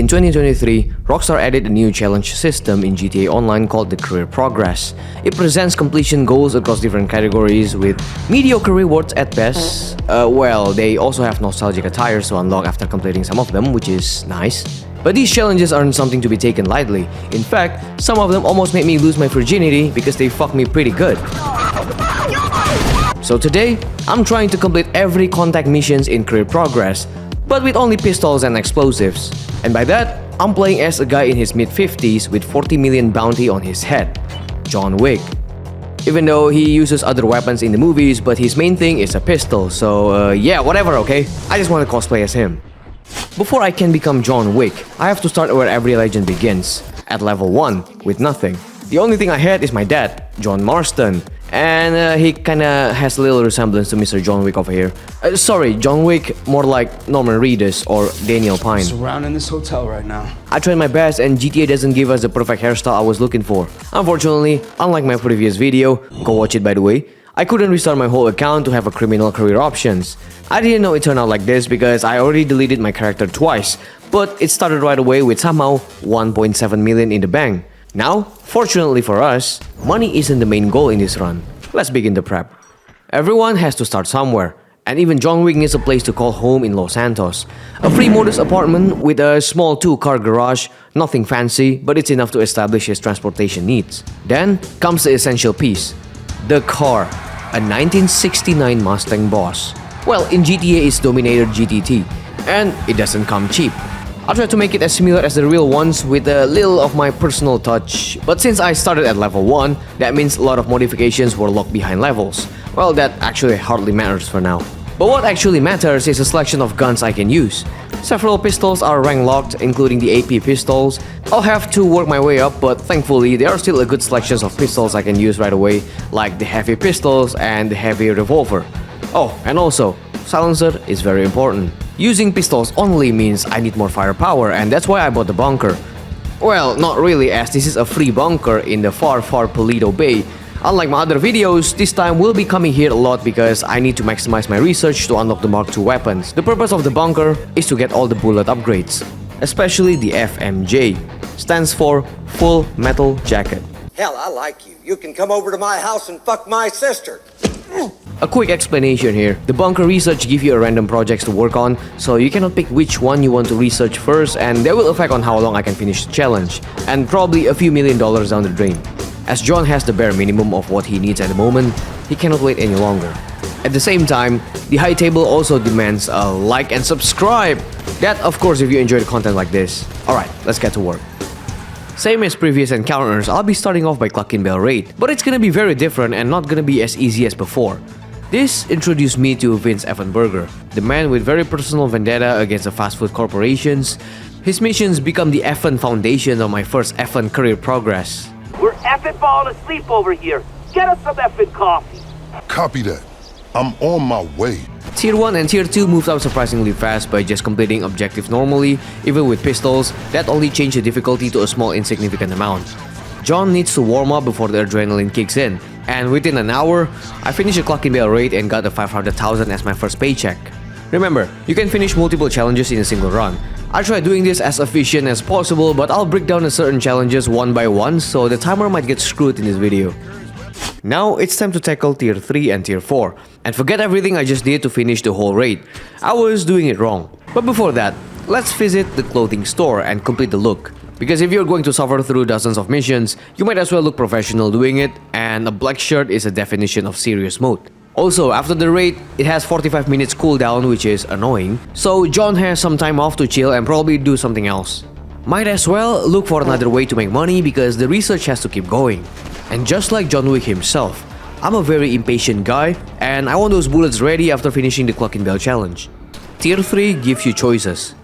In 2023, Rockstar added a new challenge system in GTA Online called the Career Progress. It presents completion goals across different categories with mediocre rewards at best. Well, they also have nostalgic attires to unlock after completing some of them, which is nice. But these challenges aren't something to be taken lightly. In fact, some of them almost made me lose my virginity because they fucked me pretty good. So today, I'm trying to complete every contact missions in Career Progress, but with only pistols and explosives. And by that, I'm playing as a guy in his mid-50s with 40 million bounty on his head, John Wick. Even though he uses other weapons in the movies, but his main thing is a pistol, so yeah, whatever, okay? I just want to cosplay as him. Before I can become John Wick, I have to start where every legend begins, at level 1, with nothing. The only thing I had is my dad, John Marston, and he kinda has a little resemblance to Mr. John Wick over here. Sorry, John Wick, more like Norman Reedus or Daniel Pine. Surrounding this hotel right now. I tried my best and GTA doesn't give us the perfect hairstyle I was looking for. Unfortunately, unlike my previous video, go watch it by the way, I couldn't restart my whole account to have a criminal career options. I didn't know it turned out like this because I already deleted my character twice, but it started right away with somehow 1.7 million in the bank. Now, fortunately for us, money isn't the main goal in this run. Let's begin the prep. Everyone has to start somewhere, and even John Wick needs a place to call home in Los Santos. A free modest apartment with a small 2-car garage, nothing fancy, but it's enough to establish his transportation needs. Then comes the essential piece, the car, a 1969 Mustang Boss. Well, in GTA it's Dominator GTT, and it doesn't come cheap. I'll try to make it as similar as the real ones with a little of my personal touch, but since I started at level 1, that means a lot of modifications were locked behind levels. Well, that actually hardly matters for now. But what actually matters is a selection of guns I can use. Several pistols are rank locked, including the AP pistols. I'll have to work my way up, but thankfully there are still a good selections of pistols I can use right away, like the heavy pistols and the heavy revolver. Oh, and also, silencer is very important. Using pistols only means I need more firepower, and that's why I bought the bunker. Well, not really, as this is a free bunker in the far Paleto Bay. Unlike my other videos, this time we'll be coming here a lot because I need to maximize my research to unlock the Mark II weapons. The purpose of the bunker is to get all the bullet upgrades, especially the FMJ, stands for Full Metal Jacket. Hell, I like you. You can come over to my house and fuck my sister. A quick explanation here, the bunker research gives you a random projects to work on, so you cannot pick which one you want to research first, and that will affect on how long I can finish the challenge, and probably a few $1 million down the drain. As John has the bare minimum of what he needs at the moment, he cannot wait any longer. At the same time, the high table also demands a like and subscribe. That of course if you enjoy the content like this. Alright, let's get to work. Same as previous encounters, I'll be starting off by Cluckin Bell Raid, but it's gonna be very different and not gonna be as easy as before. This introduced me to Vince Effenberger, the man with very personal vendetta against the fast food corporations. His missions become the Effen foundation of my first Effen career progress. We're effing falling asleep over here. Get us some effing coffee. Copy that. I'm on my way. Tier 1 and Tier 2 moved up surprisingly fast by just completing objectives normally, even with pistols, that only changed the difficulty to a small insignificant amount. John needs to warm up before the adrenaline kicks in, and within an hour, I finished a Cluckin Bell raid and got a 500,000 as my first paycheck. Remember, you can finish multiple challenges in a single run. I try doing this as efficient as possible, but I'll break down the certain challenges one by one, so the timer might get screwed in this video. Now it's time to tackle Tier 3 and Tier 4, and forget everything I just did to finish the whole raid. I was doing it wrong. But before that, let's visit the clothing store and complete the look. Because if you're going to suffer through dozens of missions, you might as well look professional doing it, and a black shirt is a definition of serious mode. Also, after the raid, it has 45 minutes cooldown, which is annoying, so John has some time off to chill and probably do something else. Might as well look for another way to make money because the research has to keep going. And just like John Wick himself, I'm a very impatient guy, and I want those bullets ready after finishing the Cluckin Bell challenge. Tier 3 gives you choices.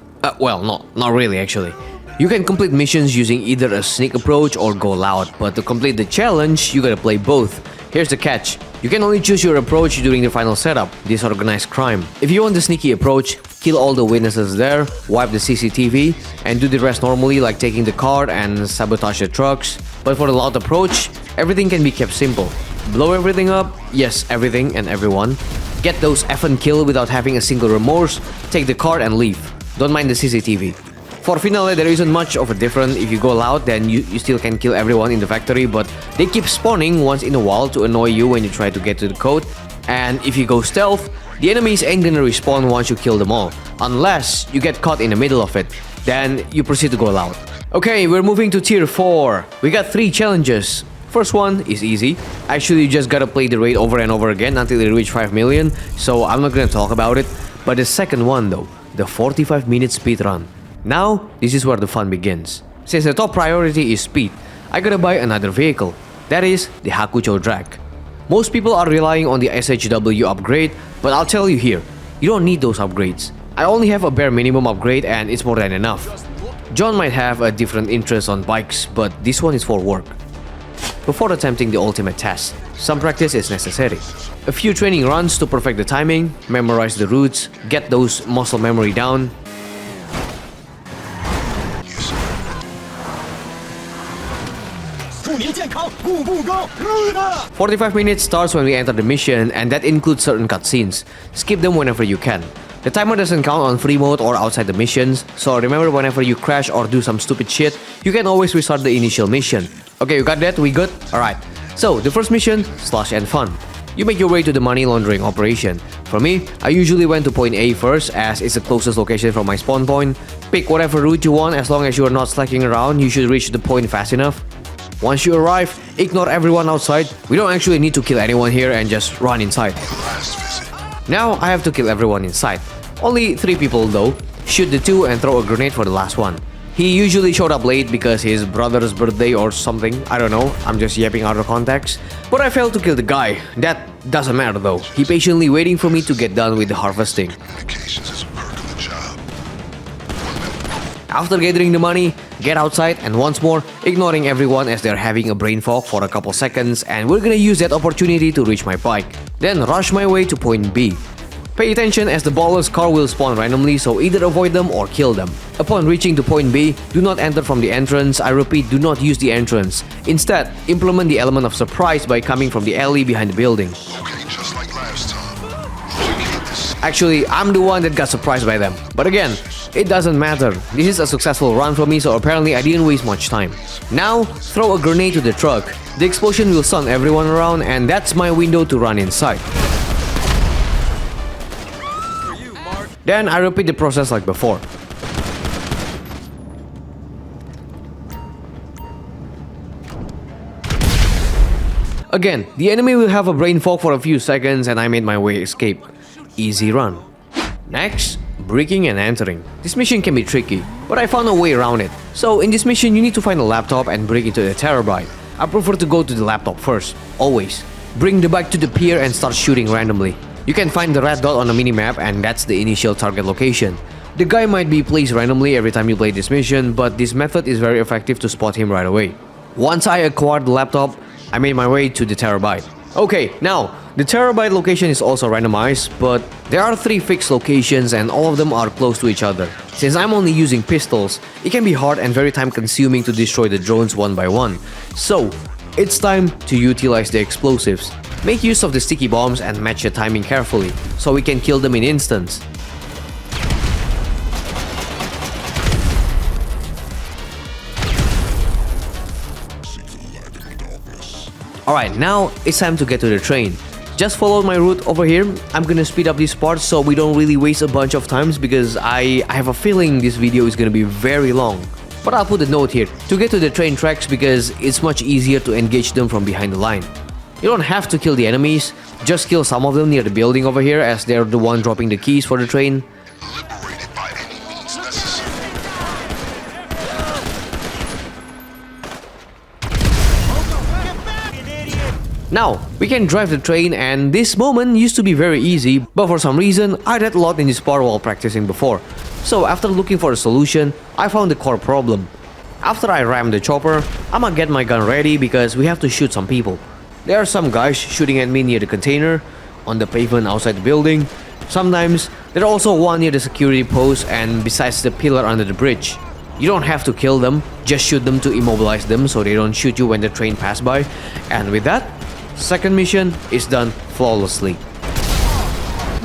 Well, not really actually. You can complete missions using either a sneak approach or go loud, but to complete the challenge, you gotta play both. Here's the catch. You can only choose your approach during the final setup, disorganized crime. If you want the sneaky approach, kill all the witnesses there, wipe the CCTV, and do the rest normally like taking the card and sabotage the trucks. But for the loud approach, everything can be kept simple. Blow everything up, yes, everything and everyone. Get those effing kill without having a single remorse, take the card and leave. Don't mind the CCTV. For finale, there isn't much of a difference. If you go loud, then you still can kill everyone in the factory, but they keep spawning once in a while to annoy you when you try to get to the code. And if you go stealth, the enemies ain't gonna respawn once you kill them all, unless you get caught in the middle of it. Then you proceed to go loud. Okay, we're moving to tier 4. We got 3 challenges. First one is easy. Actually, you just gotta play the raid over and over again until you reach 5 million, so I'm not gonna talk about it. But the second one though, the 45-minute speed run. Now, this is where the fun begins. Since the top priority is speed, I gotta buy another vehicle. That is the Hakucho drag. Most people are relying on the SHW upgrade, but I'll tell you here, you don't need those upgrades. I only have a bare minimum upgrade and it's more than enough. John might have a different interest on bikes, but this one is for work. Before attempting the ultimate test, some practice is necessary. A few training runs to perfect the timing, memorize the routes, get those muscle memory down. Yes. 45 minutes starts when we enter the mission, and that includes certain cutscenes. Skip them whenever you can. The timer doesn't count on free mode or outside the missions, so remember whenever you crash or do some stupid shit, you can always restart the initial mission. Okay, you got that? We good? Alright. So, the first mission, Slush and Fun. You make your way to the money laundering operation. For me, I usually went to point A first, as it's the closest location from my spawn point. Pick whatever route you want, as long as you are not slacking around, you should reach the point fast enough. Once you arrive, ignore everyone outside. We don't actually need to kill anyone here and just run inside. Now I have to kill everyone inside. Only 3 people though. Shoot the 2 and throw a grenade for the last one. He usually showed up late because his brother's birthday or something. I don't know, I'm just yapping out of context. But I failed to kill the guy. That doesn't matter though. He patiently waiting for me to get done with the harvesting. After gathering the money, get outside and once more, ignoring everyone as they're having a brain fog for a couple seconds, and we're gonna use that opportunity to reach my bike. Then rush my way to point B. Pay attention as the baller's car will spawn randomly, so either avoid them or kill them. Upon reaching to point B, do not enter from the entrance. I repeat, do not use the entrance. Instead, implement the element of surprise by coming from the alley behind the building. Okay, just like last time. Actually, I'm the one that got surprised by them. But again, it doesn't matter. This is a successful run for me, so apparently I didn't waste much time. Now, throw a grenade to the truck. The explosion will stun everyone around, and that's my window to run inside. Then I repeat the process like before. Again, the enemy will have a brain fog for a few seconds and I made my way escape. Easy run. Next, breaking and entering. This mission can be tricky, but I found a way around it. So in this mission you need to find a laptop and break into the terabyte. I prefer to go to the laptop first, always. Bring the bike to the pier and start shooting randomly. You can find the red dot on the minimap and that's the initial target location. The guy might be placed randomly every time you play this mission, but this method is very effective to spot him right away. Once I acquired the laptop, I made my way to the terabyte. Okay, now, the terabyte location is also randomized, but there are 3 fixed locations and all of them are close to each other. Since I'm only using pistols, it can be hard and very time consuming to destroy the drones one by one. So, it's time to utilize the explosives. Make use of the sticky bombs and match the timing carefully, so we can kill them in instants. Alright, now it's time to get to the train. Just follow my route over here. I'm gonna speed up this part so we don't really waste a bunch of times because I have a feeling this video is gonna be very long. But I'll put a note here to get to the train tracks because it's much easier to engage them from behind the line. You don't have to kill the enemies, just kill some of them near the building over here as they're the one dropping the keys for the train. Liberated by any means necessary. Now, we can drive the train and this moment used to be very easy, but for some reason I read a lot in this part while practicing before. So after looking for a solution, I found the core problem. After I ram the chopper, I'ma get my gun ready because we have to shoot some people. There are some guys shooting at me near the container, on the pavement outside the building. Sometimes, there are also one near the security post and besides the pillar under the bridge. You don't have to kill them, just shoot them to immobilize them so they don't shoot you when the train pass by. And with that, second mission is done flawlessly.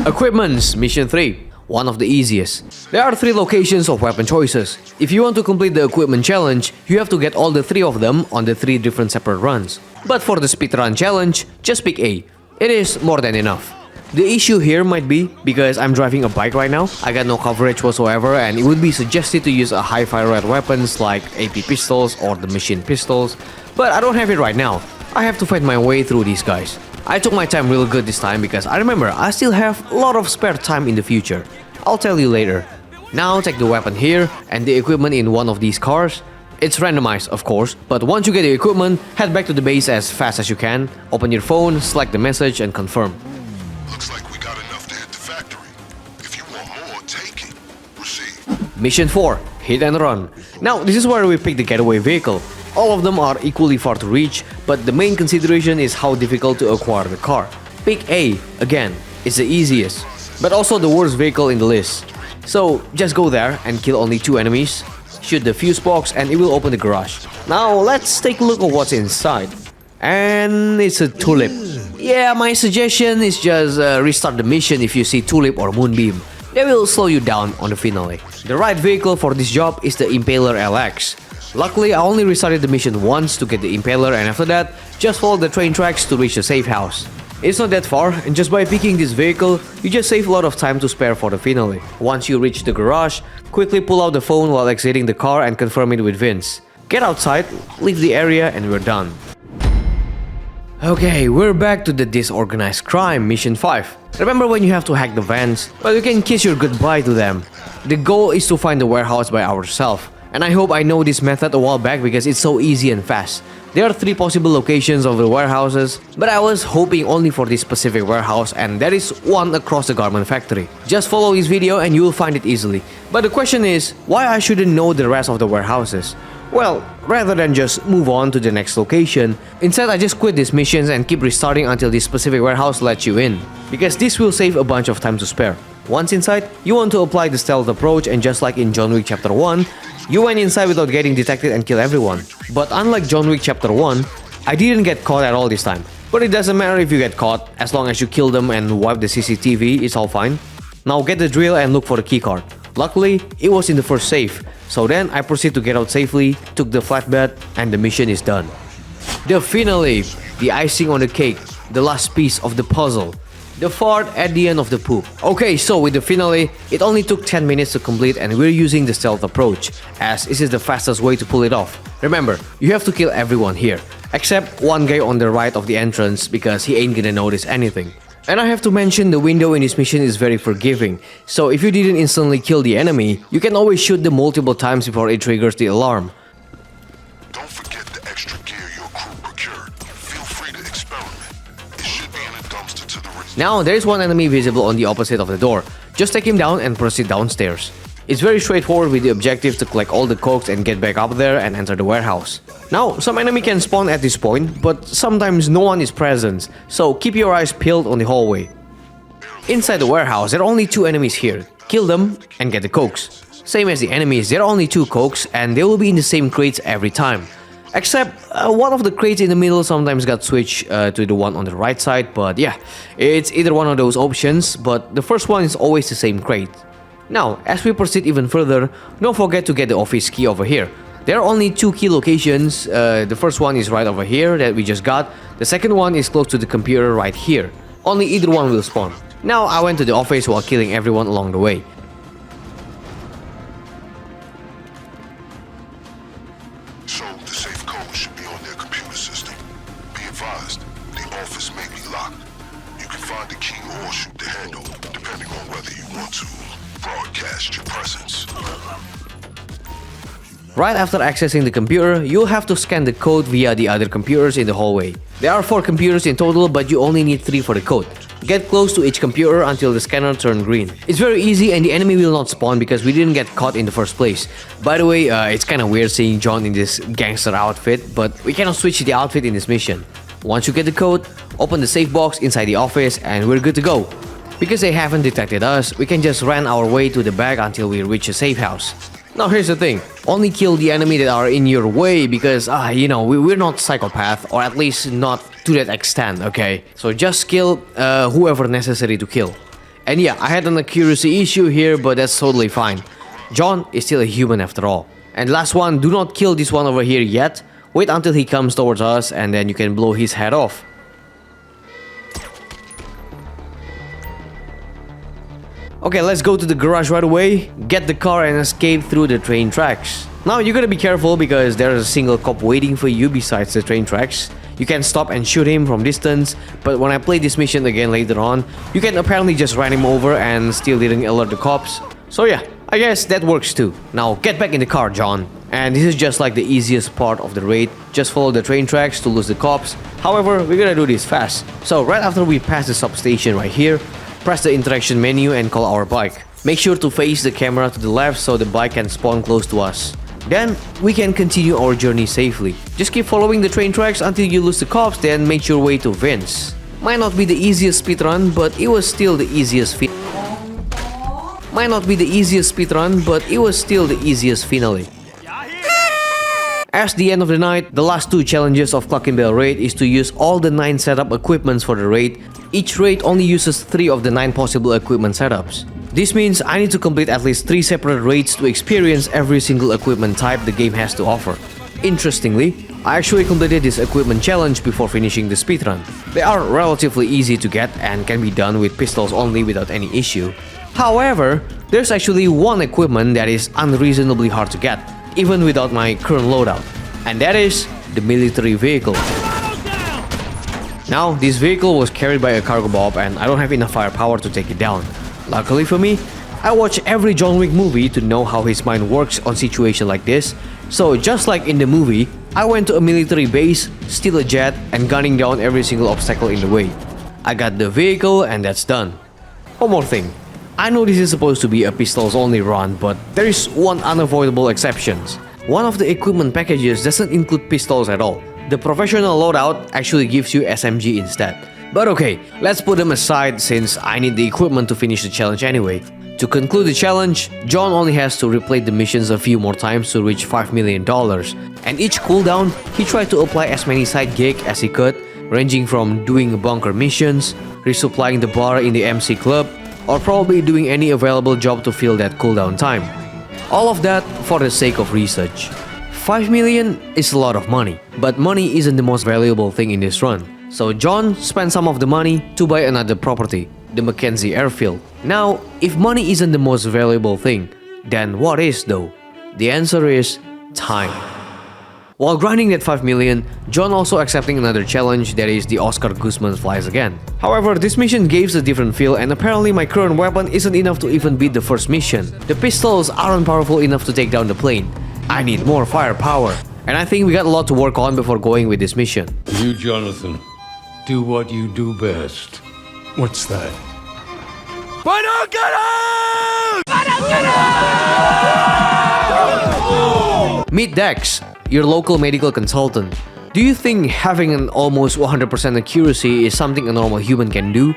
Equipments, mission 3. one of the easiest. There are 3 locations of weapon choices. If you want to complete the equipment challenge, you have to get all the 3 of them on the 3 different separate runs. But for the speedrun challenge, just pick A. It is more than enough. The issue here might be because I'm driving a bike right now, I got no coverage whatsoever, and it would be suggested to use a high fire rate weapons like AP pistols or the machine pistols, but I don't have it right now. I have to fight my way through these guys. I took my time real good this time because I remember I still have a lot of spare time in the future. I'll tell you later. Now take the weapon here and the equipment in one of these cars. It's randomized, of course, but once you get the equipment, head back to the base as fast as you can, open your phone, select the message and confirm. Looks like we got enough to hit the factory. If you want more, take it. Proceed. Mission 4. Hit and run. Now, this is where we pick the getaway vehicle. All of them are equally far to reach, but the main consideration is how difficult to acquire the car. Pick A. Again, it's the easiest, but also the worst vehicle in the list. So, just go there and kill only 2 enemies, shoot the fuse box and it will open the garage. Now, let's take a look at what's inside. And it's a tulip. Yeah, my suggestion is just restart the mission if you see tulip or moonbeam. They will slow you down on the finale. The right vehicle for this job is the Impaler LX. Luckily, I only restarted the mission once to get the Impaler, and after that, just follow the train tracks to reach the safe house. It's not that far, and just by picking this vehicle, you just save a lot of time to spare for the finale. Once you reach the garage, quickly pull out the phone while exiting the car and confirm it with Vince. Get outside, leave the area, and we're done. Okay, we're back to the disorganized crime, mission 5. Remember when you have to hack the vans? Well, you can kiss your goodbye to them. The goal is to find the warehouse by ourselves. And I hope I know this method a while back because it's so easy and fast. There are 3 possible locations of the warehouses, but I was hoping only for this specific warehouse, and there is one across the garment factory. Just follow this video and you will find it easily. But the question is, why I shouldn't know the rest of the warehouses? Well, rather than just move on to the next location, instead I just quit these missions and keep restarting until this specific warehouse lets you in, because this will save a bunch of time to spare. Once inside, you want to apply the stealth approach, and just like in John Wick Chapter 1, you went inside without getting detected and kill everyone. But unlike John Wick Chapter 1, I didn't get caught at all this time. But it doesn't matter if you get caught, as long as you kill them and wipe the CCTV, it's all fine. Now get the drill and look for the keycard. Luckily, it was in the first safe, so then I proceed to get out safely, took the flatbed, and the mission is done. The finale, the icing on the cake, the last piece of the puzzle. The fart at the end of the poop. Okay, so with the finale, it only took 10 minutes to complete and we're using the stealth approach, as this is the fastest way to pull it off. Remember, you have to kill everyone here, except one guy on the right of the entrance because he ain't gonna notice anything. And I have to mention the window in this mission is very forgiving, so if you didn't instantly kill the enemy, you can always shoot them multiple times before it triggers the alarm. Don't forget the extra gear your crew procured. Feel free to experiment. It should be in a dumpster to the right. Now, there is one enemy visible on the opposite of the door. Just take him down and proceed downstairs. It's very straightforward with the objective to collect all the cokes and get back up there and enter the warehouse. Now, some enemy can spawn at this point, but sometimes no one is present, so keep your eyes peeled on the hallway. Inside the warehouse, there are only 2 enemies here. Kill them and get the cokes. Same as the enemies, there are only 2 cokes and they will be in the same crates every time. Except, one of the crates in the middle sometimes got switched to the one on the right side, but yeah, it's either one of those options, but the first one is always the same crate. Now, as we proceed even further, don't forget to get the office key over here. There are only 2 key locations. The first one is right over here that we just got. The second one is close to the computer right here. Only either one will spawn. Now I went to the office while killing everyone along the way. So the safe code should be on their computer system. Be advised, the office may be locked. You can find the key or shoot the handle, depending on whether you want to broadcast your presence. Right after accessing the computer, you'll have to scan the code via the other computers in the hallway. There are 4 computers in total, but you only need 3 for the code. Get close to each computer until the scanner turns green. It's very easy and the enemy will not spawn because we didn't get caught in the first place. By the way, it's kinda weird seeing John in this gangster outfit, but we cannot switch the outfit in this mission. Once you get the code, open the safe box inside the office and we're good to go. Because they haven't detected us, we can just run our way to the back until we reach a safe house. Now here's the thing, only kill the enemy that are in your way because, we're not psychopath, or at least not to that extent, okay? So just kill whoever necessary to kill. And yeah, I had an accuracy issue here, but that's totally fine. John is still a human after all. And last one, do not kill this one over here yet. Wait until he comes towards us and then you can blow his head off. Okay, let's go to the garage right away, get the car and escape through the train tracks. Now you gotta be careful because there's a single cop waiting for you besides the train tracks. You can stop and shoot him from distance, but when I play this mission again later on, you can apparently just run him over and still didn't alert the cops. So yeah, I guess that works too. Now get back in the car, John. And this is just like the easiest part of the raid, just follow the train tracks to lose the cops. However, we're gonna do this fast. So right after we pass the substation right here, press the interaction menu and call our bike. Make sure to face the camera to the left so the bike can spawn close to us. Then we can continue our journey safely. Just keep following the train tracks until you lose the cops, then make your way to Vince. Might not be the easiest speedrun, but it was still the easiest finale. As the end of the night, the last two challenges of Cluckin raid is to use all the 9 setup equipments for the raid. Each raid only uses 3 of the 9 possible equipment setups. This means I need to complete at least 3 separate raids to experience every single equipment type the game has to offer. Interestingly, I actually completed this equipment challenge before finishing the speedrun. They are relatively easy to get and can be done with pistols only without any issue. However, there's actually one equipment that is unreasonably hard to get, even without my current loadout, and that is the military vehicle. Now, this vehicle was carried by a cargo bob and I don't have enough firepower to take it down. Luckily for me, I watch every John Wick movie to know how his mind works on situations like this, so just like in the movie, I went to a military base, steal a jet, and gunning down every single obstacle in the way. I got the vehicle and that's done. One more thing. I know this is supposed to be a pistols only run, but there is one unavoidable exception. One of the equipment packages doesn't include pistols at all. The professional loadout actually gives you SMG instead. But okay, let's put them aside since I need the equipment to finish the challenge anyway. To conclude the challenge, John only has to replay the missions a few more times to reach $5 million. And each cooldown, he tried to apply as many side gigs as he could, ranging from doing bunker missions, resupplying the bar in the MC club, or probably doing any available job to fill that cooldown time. All of that for the sake of research. 5 million is a lot of money, but money isn't the most valuable thing in this run. So John spent some of the money to buy another property, the Mackenzie airfield. Now, if money isn't the most valuable thing, then what is though? The answer is time. While grinding that 5 million, John also accepting another challenge, that is the Oscar Guzman flies again. However, this mission gives a different feel and apparently my current weapon isn't enough to even beat the first mission. The pistols aren't powerful enough to take down the plane. I need more firepower. And I think we got a lot to work on before going with this mission. You, Jonathan, do what you do best. What's that? Meet Dex, your local medical consultant. Do you think having an almost 100% accuracy is something a normal human can do?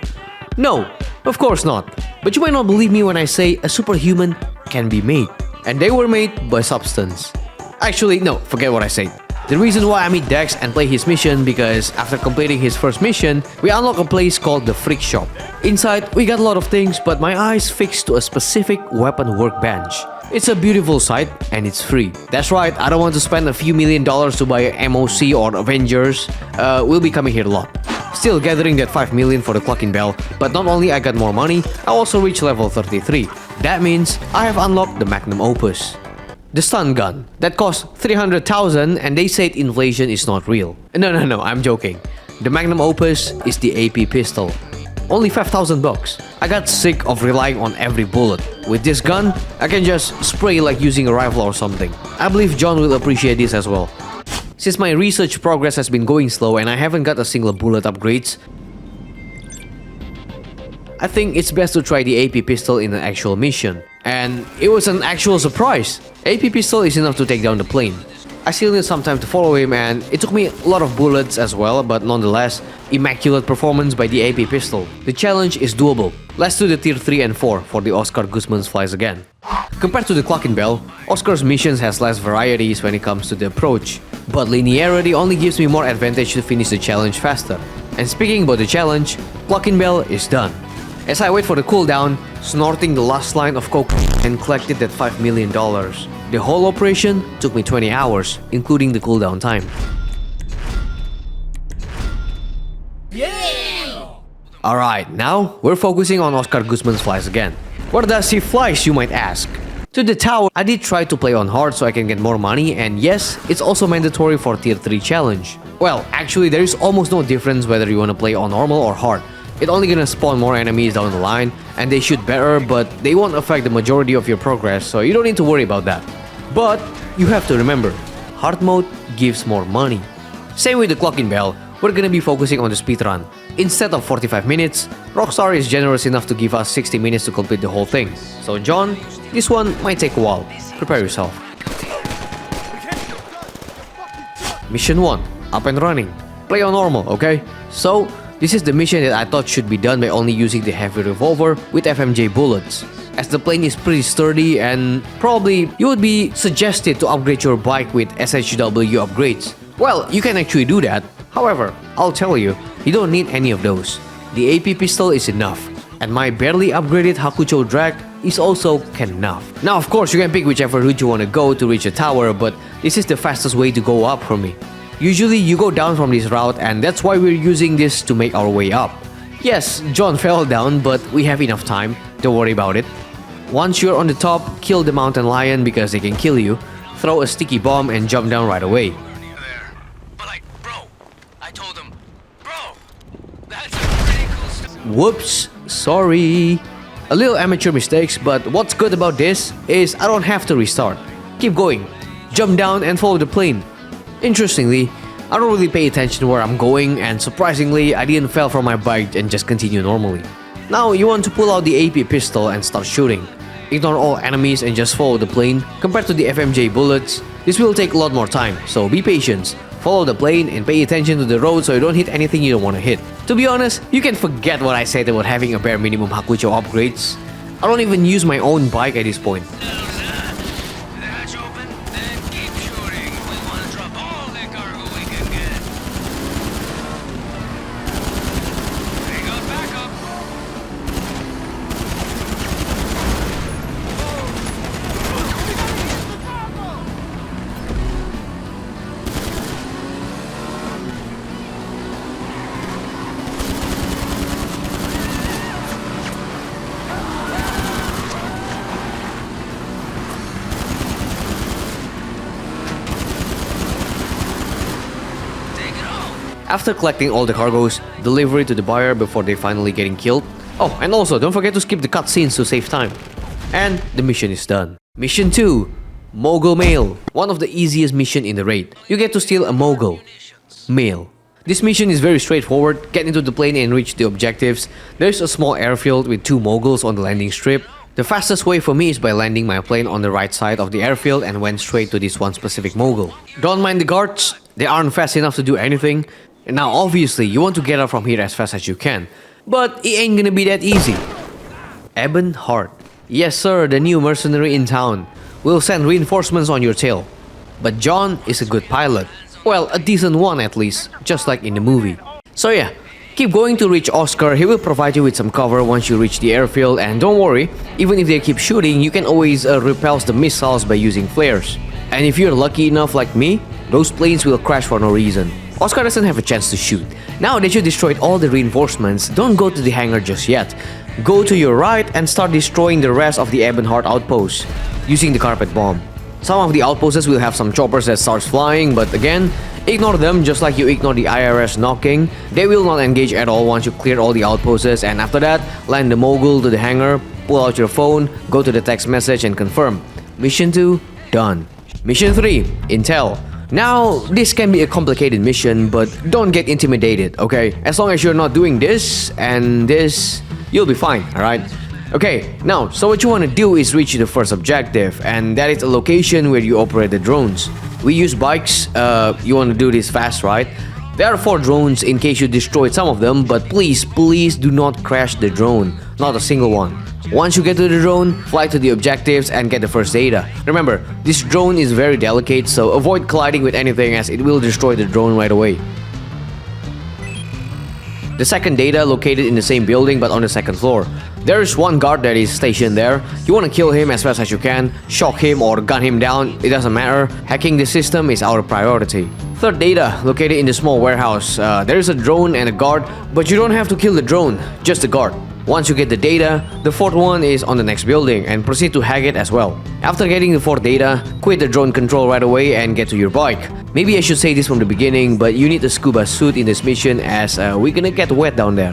No, of course not. But you might not believe me when I say a superhuman can be made. And they were made by substance. Actually, no, forget what I said. The reason why I meet Dex and play his mission because after completing his first mission, we unlock a place called the Freak Shop. Inside, we got a lot of things, but my eyes fixed to a specific weapon workbench. It's a beautiful sight and it's free. That's right, I don't want to spend a few $1 million to buy a MOC or Avengers. We'll be coming here a lot. Still gathering that 5 million for the Cluckin bell, but not only I got more money, I also reached level 33. That means I have unlocked the Magnum Opus. The stun gun. That cost 300,000 and they said inflation is not real. No, I'm joking. The Magnum Opus is the AP pistol. Only 5,000 bucks. I got sick of relying on every bullet. With this gun, I can just spray like using a rifle or something. I believe John will appreciate this as well. Since my research progress has been going slow and I haven't got a single bullet upgrades, I think it's best to try the AP pistol in an actual mission. And it was an actual surprise. AP pistol is enough to take down the plane. I still need some time to follow him and it took me a lot of bullets as well, but nonetheless, immaculate performance by the AP pistol. The challenge is doable. Let's do the tier 3 and 4 for the Oscar Guzman's flies again. Compared to the Cluckin bell, Oscar's missions has less varieties when it comes to the approach, but linearity only gives me more advantage to finish the challenge faster. And speaking about the challenge, Cluckin bell is done. As I wait for the cooldown, snorting the last line of coke and collected that $5 million. The whole operation took me 20 hours, including the cooldown time. Alright, now we're focusing on Oscar Guzman's flies again. Where does he flies, you might ask? To the tower. I did try to play on hard so I can get more money, and yes, it's also mandatory for tier 3 challenge. Well, actually there is almost no difference whether you wanna play on normal or hard. It's only gonna spawn more enemies down the line, and they shoot better, but they won't affect the majority of your progress, so you don't need to worry about that. But you have to remember, hard mode gives more money. Same with the Cluckin bell, we're gonna be focusing on the speedrun. Instead of 45 minutes, Rockstar is generous enough to give us 60 minutes to complete the whole thing. So John, this one might take a while. Prepare yourself. Mission 1, up and running. Play on normal, okay? So, this is the mission that I thought should be done by only using the heavy revolver with FMJ bullets. As the plane is pretty sturdy and probably you would be suggested to upgrade your bike with SHW upgrades. Well, you can actually do that. However, I'll tell you, you don't need any of those. The AP pistol is enough, and my barely upgraded Hakucho drag is also enough. Now of course you can pick whichever route you want to go to reach a tower, but this is the fastest way to go up for me. Usually you go down from this route, and that's why we're using this to make our way up. Yes, John fell down, but we have enough time, don't worry about it. Once you're on the top, kill the mountain lion because they can kill you, throw a sticky bomb and jump down right away. Whoops, sorry. A little amateur mistakes, but what's good about this is I don't have to restart. Keep going, jump down and follow the plane. Interestingly, I don't really pay attention to where I'm going, and surprisingly, I didn't fall from my bike and just continue normally. Now you want to pull out the AP pistol and start shooting. Ignore all enemies and just follow the plane. Compared to the FMJ bullets, this will take a lot more time, so be patient. Follow the plane and pay attention to the road so you don't hit anything you don't want to hit. To be honest, you can forget what I said about having a bare minimum Hakucho upgrades. I don't even use my own bike at this point. After collecting all the cargoes, delivery to the buyer before they finally getting killed. Oh, and also don't forget to skip the cutscenes to save time. And the mission is done. Mission 2, Mogul Mail. One of the easiest missions in the raid. You get to steal a Mogul Mail. This mission is very straightforward. Get into the plane and reach the objectives. There's a small airfield with 2 Moguls on the landing strip. The fastest way for me is by landing my plane on the right side of the airfield and went straight to this one specific Mogul. Don't mind the guards, they aren't fast enough to do anything. And now obviously you want to get out from here as fast as you can, but it ain't gonna be that easy. Ebon Heart. Yes sir, the new mercenary in town. We'll send reinforcements on your tail. But John is a good pilot. Well, a decent one at least, just like in the movie. So yeah, keep going to reach Oscar. He will provide you with some cover once you reach the airfield, and don't worry, even if they keep shooting, you can always repel the missiles by using flares. And if you're lucky enough like me, those planes will crash for no reason. Oscar doesn't have a chance to shoot. Now that you destroyed all the reinforcements, don't go to the hangar just yet. Go to your right and start destroying the rest of the Ebonheart outposts using the carpet bomb. Some of the outposts will have some choppers that starts flying, but again, ignore them just like you ignore the IRS knocking. They will not engage at all once you clear all the outposts, and after that, land the Mogul to the hangar, pull out your phone, go to the text message and confirm. Mission 2, done. Mission 3, Intel. Now, this can be a complicated mission, but don't get intimidated, okay? As long as you're not doing this and this, you'll be fine, alright? Okay, now, so what you want to do is reach the first objective, and that is a location where you operate the drones. We use bikes, you want to do this fast, right? There are 4 drones in case you destroyed some of them, but please do not crash the drone, not a single one. Once you get to the drone, fly to the objectives and get the first data. Remember, this drone is very delicate, so avoid colliding with anything as it will destroy the drone right away. The second data located in the same building but on the second floor. There is one guard that is stationed there. You want to kill him as fast as you can, shock him or gun him down, it doesn't matter. Hacking the system is our priority. Third data located in the small warehouse. There is a drone and a guard, but you don't have to kill the drone, just the guard. Once you get the data, the fourth one is on the next building and proceed to hack it as well. After getting the fourth data, quit the drone control right away and get to your bike. Maybe I should say this from the beginning, but you need a scuba suit in this mission as we're gonna get wet down there.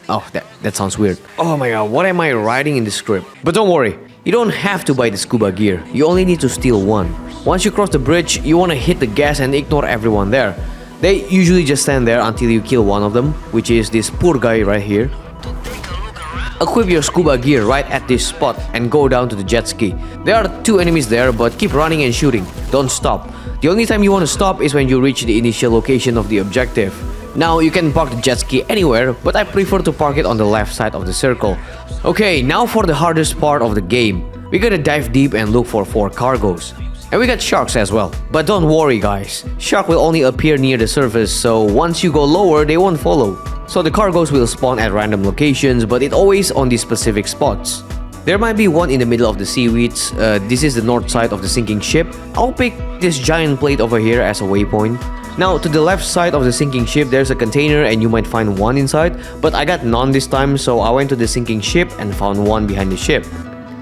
Oh, that sounds weird. Oh my god, what am I writing in the script? But don't worry, you don't have to buy the scuba gear. You only need to steal one. Once you cross the bridge, you wanna hit the gas and ignore everyone there. They usually just stand there until you kill one of them, which is this poor guy right here. Equip your scuba gear right at this spot and go down to the jet ski. There are two enemies there, but keep running and shooting. Don't stop. The only time you want to stop is when you reach the initial location of the objective. Now you can park the jet ski anywhere, but I prefer to park it on the left side of the circle. Okay, now for the hardest part of the game. We gotta dive deep and look for 4 cargos. And we got sharks as well. But don't worry guys, shark will only appear near the surface, so once you go lower, they won't follow. So the cargos will spawn at random locations, but it always on these specific spots. There might be one in the middle of the seaweeds. This is the north side of the sinking ship. I'll pick this giant plate over here as a waypoint. Now to the left side of the sinking ship, there's a container and you might find one inside, but I got none this time, so I went to the sinking ship and found one behind the ship.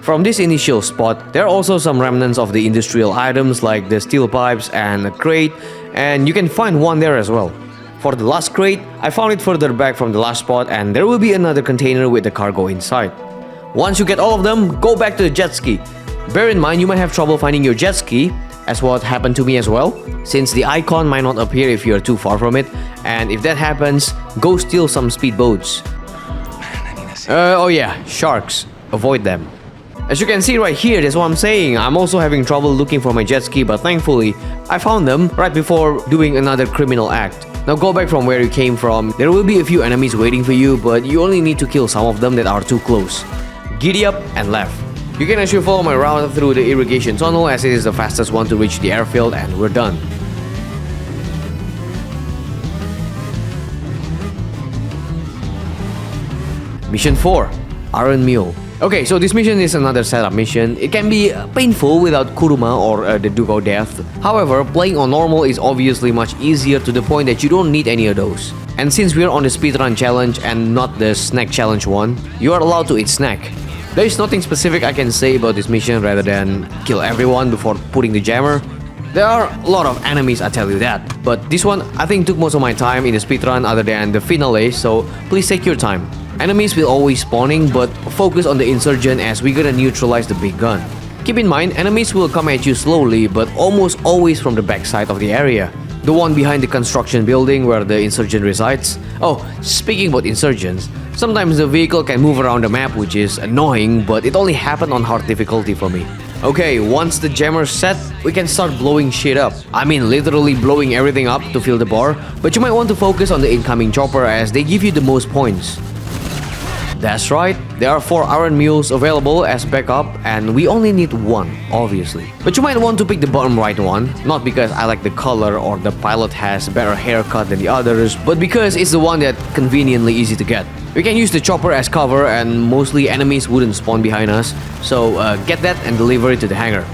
From this initial spot, there are also some remnants of the industrial items like the steel pipes and a crate, and you can find one there as well. For the last crate, I found it further back from the last spot and there will be another container with the cargo inside. Once you get all of them, go back to the jet ski. Bear in mind you might have trouble finding your jet ski, as what happened to me as well, since the icon might not appear if you're too far from it, and if that happens, go steal some speedboats. Oh yeah, sharks. Avoid them. As you can see right here, that's what I'm saying. I'm also having trouble looking for my jet ski, but thankfully, I found them right before doing another criminal act. Now go back from where you came from. There will be a few enemies waiting for you, but you only need to kill some of them that are too close. Giddy up and left. You can actually follow my route through the irrigation tunnel as it is the fastest one to reach the airfield, and we're done. Mission 4. Iron Mule. Okay, so this mission is another setup mission. It can be painful without Kuruma or the Duke of Death. However, playing on normal is obviously much easier to the point that you don't need any of those. And since we're on the speedrun challenge and not the snack challenge one, you are allowed to eat snack. There is nothing specific I can say about this mission rather than kill everyone before putting the jammer. There are a lot of enemies, I tell you that. But this one I think took most of my time in the speedrun other than the finale, so please take your time. Enemies will always spawning, but focus on the insurgent as we gotta neutralize the big gun. Keep in mind, enemies will come at you slowly, but almost always from the backside of the area. The one behind the construction building where the insurgent resides. Oh, speaking about insurgents, sometimes the vehicle can move around the map, which is annoying, but it only happened on hard difficulty for me. Okay, once the jammer's set, we can start blowing shit up. I mean literally blowing everything up to fill the bar, but you might want to focus on the incoming chopper as they give you the most points. That's right, there are 4 Iron Mules available as backup and we only need one, obviously. But you might want to pick the bottom right one, not because I like the color or the pilot has a better haircut than the others, but because it's the one that conveniently easy to get. We can use the chopper as cover and mostly enemies wouldn't spawn behind us, so get that and deliver it to the hangar.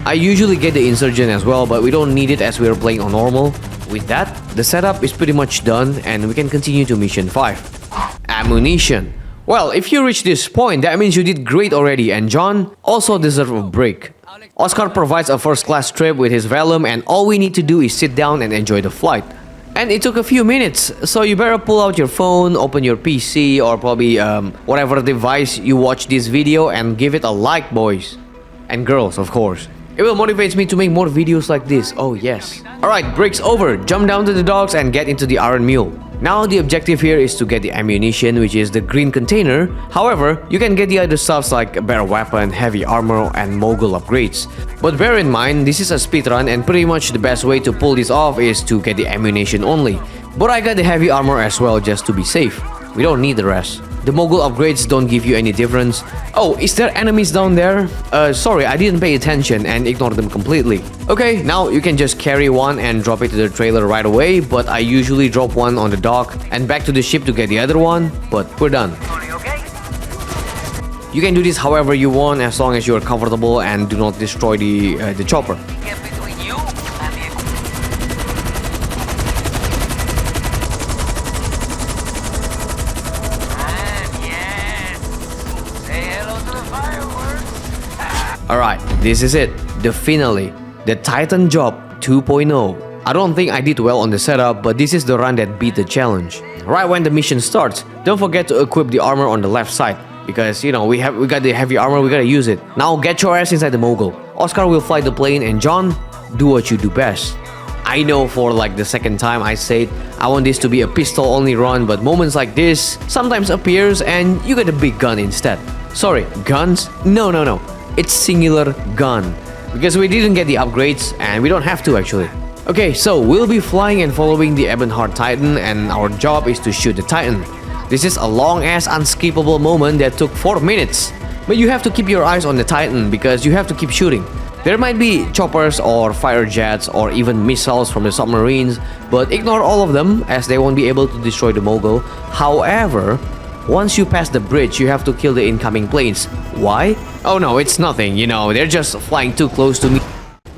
I usually get the insurgent as well, but we don't need it as we are playing on normal. With that, the setup is pretty much done and we can continue to mission 5. Ammunition. Well, if you reach this point, that means you did great already, and John also deserves a break. Oscar provides a first-class trip with his Vellum, and all we need to do is sit down and enjoy the flight. And it took a few minutes, so you better pull out your phone, open your PC, or probably whatever device you watch this video, and give it a like, boys. And girls, of course. It will motivate me to make more videos like this, oh yes. Alright, break's over, jump down to the docks and get into the Iron Mule. Now the objective here is to get the ammunition, which is the green container. However, you can get the other stuffs like a better weapon, heavy armor, and mogul upgrades. But bear in mind, this is a speedrun and pretty much the best way to pull this off is to get the ammunition only. But I got the heavy armor as well just to be safe. We don't need the rest. The mogul upgrades don't give you any difference. Oh, is there enemies down there? Sorry, I didn't pay attention and ignored them completely. Okay, now you can just carry one and drop it to the trailer right away, but I usually drop one on the dock and back to the ship to get the other one, but we're done. You can do this however you want as long as you are comfortable and do not destroy the chopper. Get between you and the Alright, this is it, the finale, the Titan Job 2.0. I don't think I did well on the setup, but this is the run that beat the challenge. Right when the mission starts, don't forget to equip the armor on the left side, because you know we got the heavy armor, we gotta use it. Now get your ass inside the mogul. Oscar will fly the plane, and John, do what you do best. I know for like the second time I said I want this to be a pistol only run, but moments like this sometimes appears and you get a big gun instead. Sorry, guns? No. It's singular gun. Because we didn't get the upgrades and we don't have to actually. Okay, so we'll be flying and following the Ebonheart Titan, and our job is to shoot the Titan. This is a long ass unskippable moment that took 4 minutes. But you have to keep your eyes on the Titan because you have to keep shooting. There might be choppers or fire jets or even missiles from the submarines, but ignore all of them as they won't be able to destroy the mogul. However, once you pass the bridge, you have to kill the incoming planes. Why? Oh no, it's nothing, you know, they're just flying too close to me.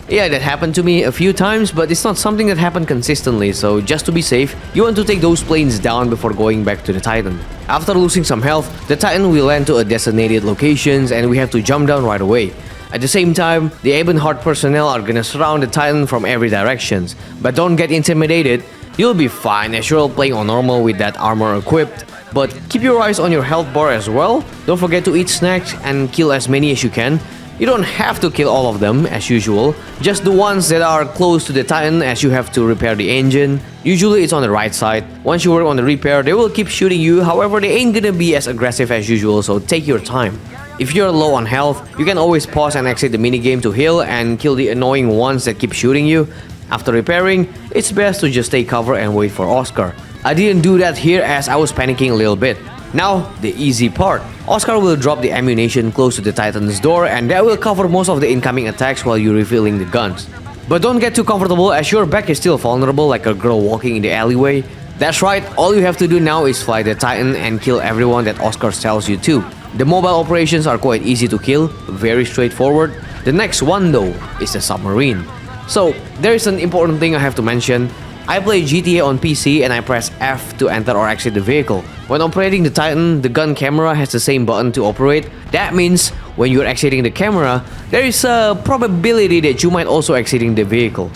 Yeah, that happened to me a few times, but it's not something that happened consistently, so just to be safe, you want to take those planes down before going back to the Titan. After losing some health, the Titan will land to a designated locations and we have to jump down right away. At the same time, the Ebonheart personnel are gonna surround the Titan from every directions, but don't get intimidated, you'll be fine as you're playing on normal with that armor equipped. But keep your eyes on your health bar as well, don't forget to eat snacks and kill as many as you can. You don't have to kill all of them as usual, just the ones that are close to the Titan as you have to repair the engine. Usually it's on the right side. Once you work on the repair, they will keep shooting you, however they ain't gonna be as aggressive as usual, so take your time. If you're low on health, you can always pause and exit the minigame to heal and kill the annoying ones that keep shooting you. After repairing, it's best to just take cover and wait for Oscar. I didn't do that here as I was panicking a little bit. Now, the easy part. Oscar will drop the ammunition close to the Titan's door and that will cover most of the incoming attacks while you're refilling the guns. But don't get too comfortable as your back is still vulnerable like a girl walking in the alleyway. That's right, all you have to do now is fly the Titan and kill everyone that Oscar tells you to. The mobile operations are quite easy to kill, very straightforward. The next one though is the submarine. So, there is an important thing I have to mention. I play GTA on PC and I press F to enter or exit the vehicle. When operating the Titan, the gun camera has the same button to operate. That means when you're exiting the camera, there is a probability that you might also exiting the vehicle.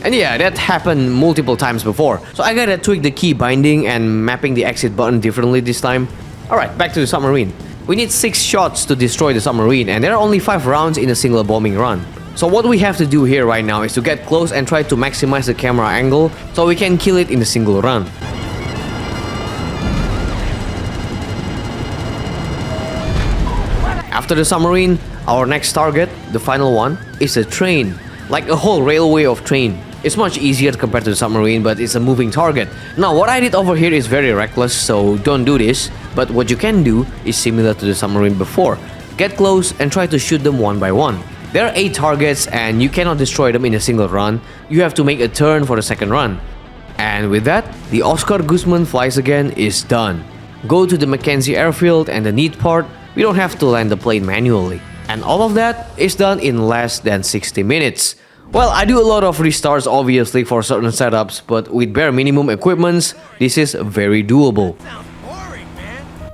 And yeah, that happened multiple times before. So I gotta tweak the key binding and mapping the exit button differently this time. Alright, back to the submarine. We need 6 shots to destroy the submarine and there are only 5 rounds in a single bombing run. So what we have to do here right now is to get close and try to maximize the camera angle so we can kill it in a single run. After the submarine, our next target, the final one, is a train. Like a whole railway of train. It's much easier compared to the submarine, but it's a moving target. Now what I did over here is very reckless, so don't do this. But what you can do is similar to the submarine before. Get close and try to shoot them one by one. There are 8 targets and you cannot destroy them in a single run. You have to make a turn for the second run. And with that, the Oscar Guzman flies again is done. Go to the Mackenzie airfield and the neat part, we don't have to land the plane manually. And all of that is done in less than 60 minutes. Well, I do a lot of restarts obviously for certain setups, but with bare minimum equipments, this is very doable.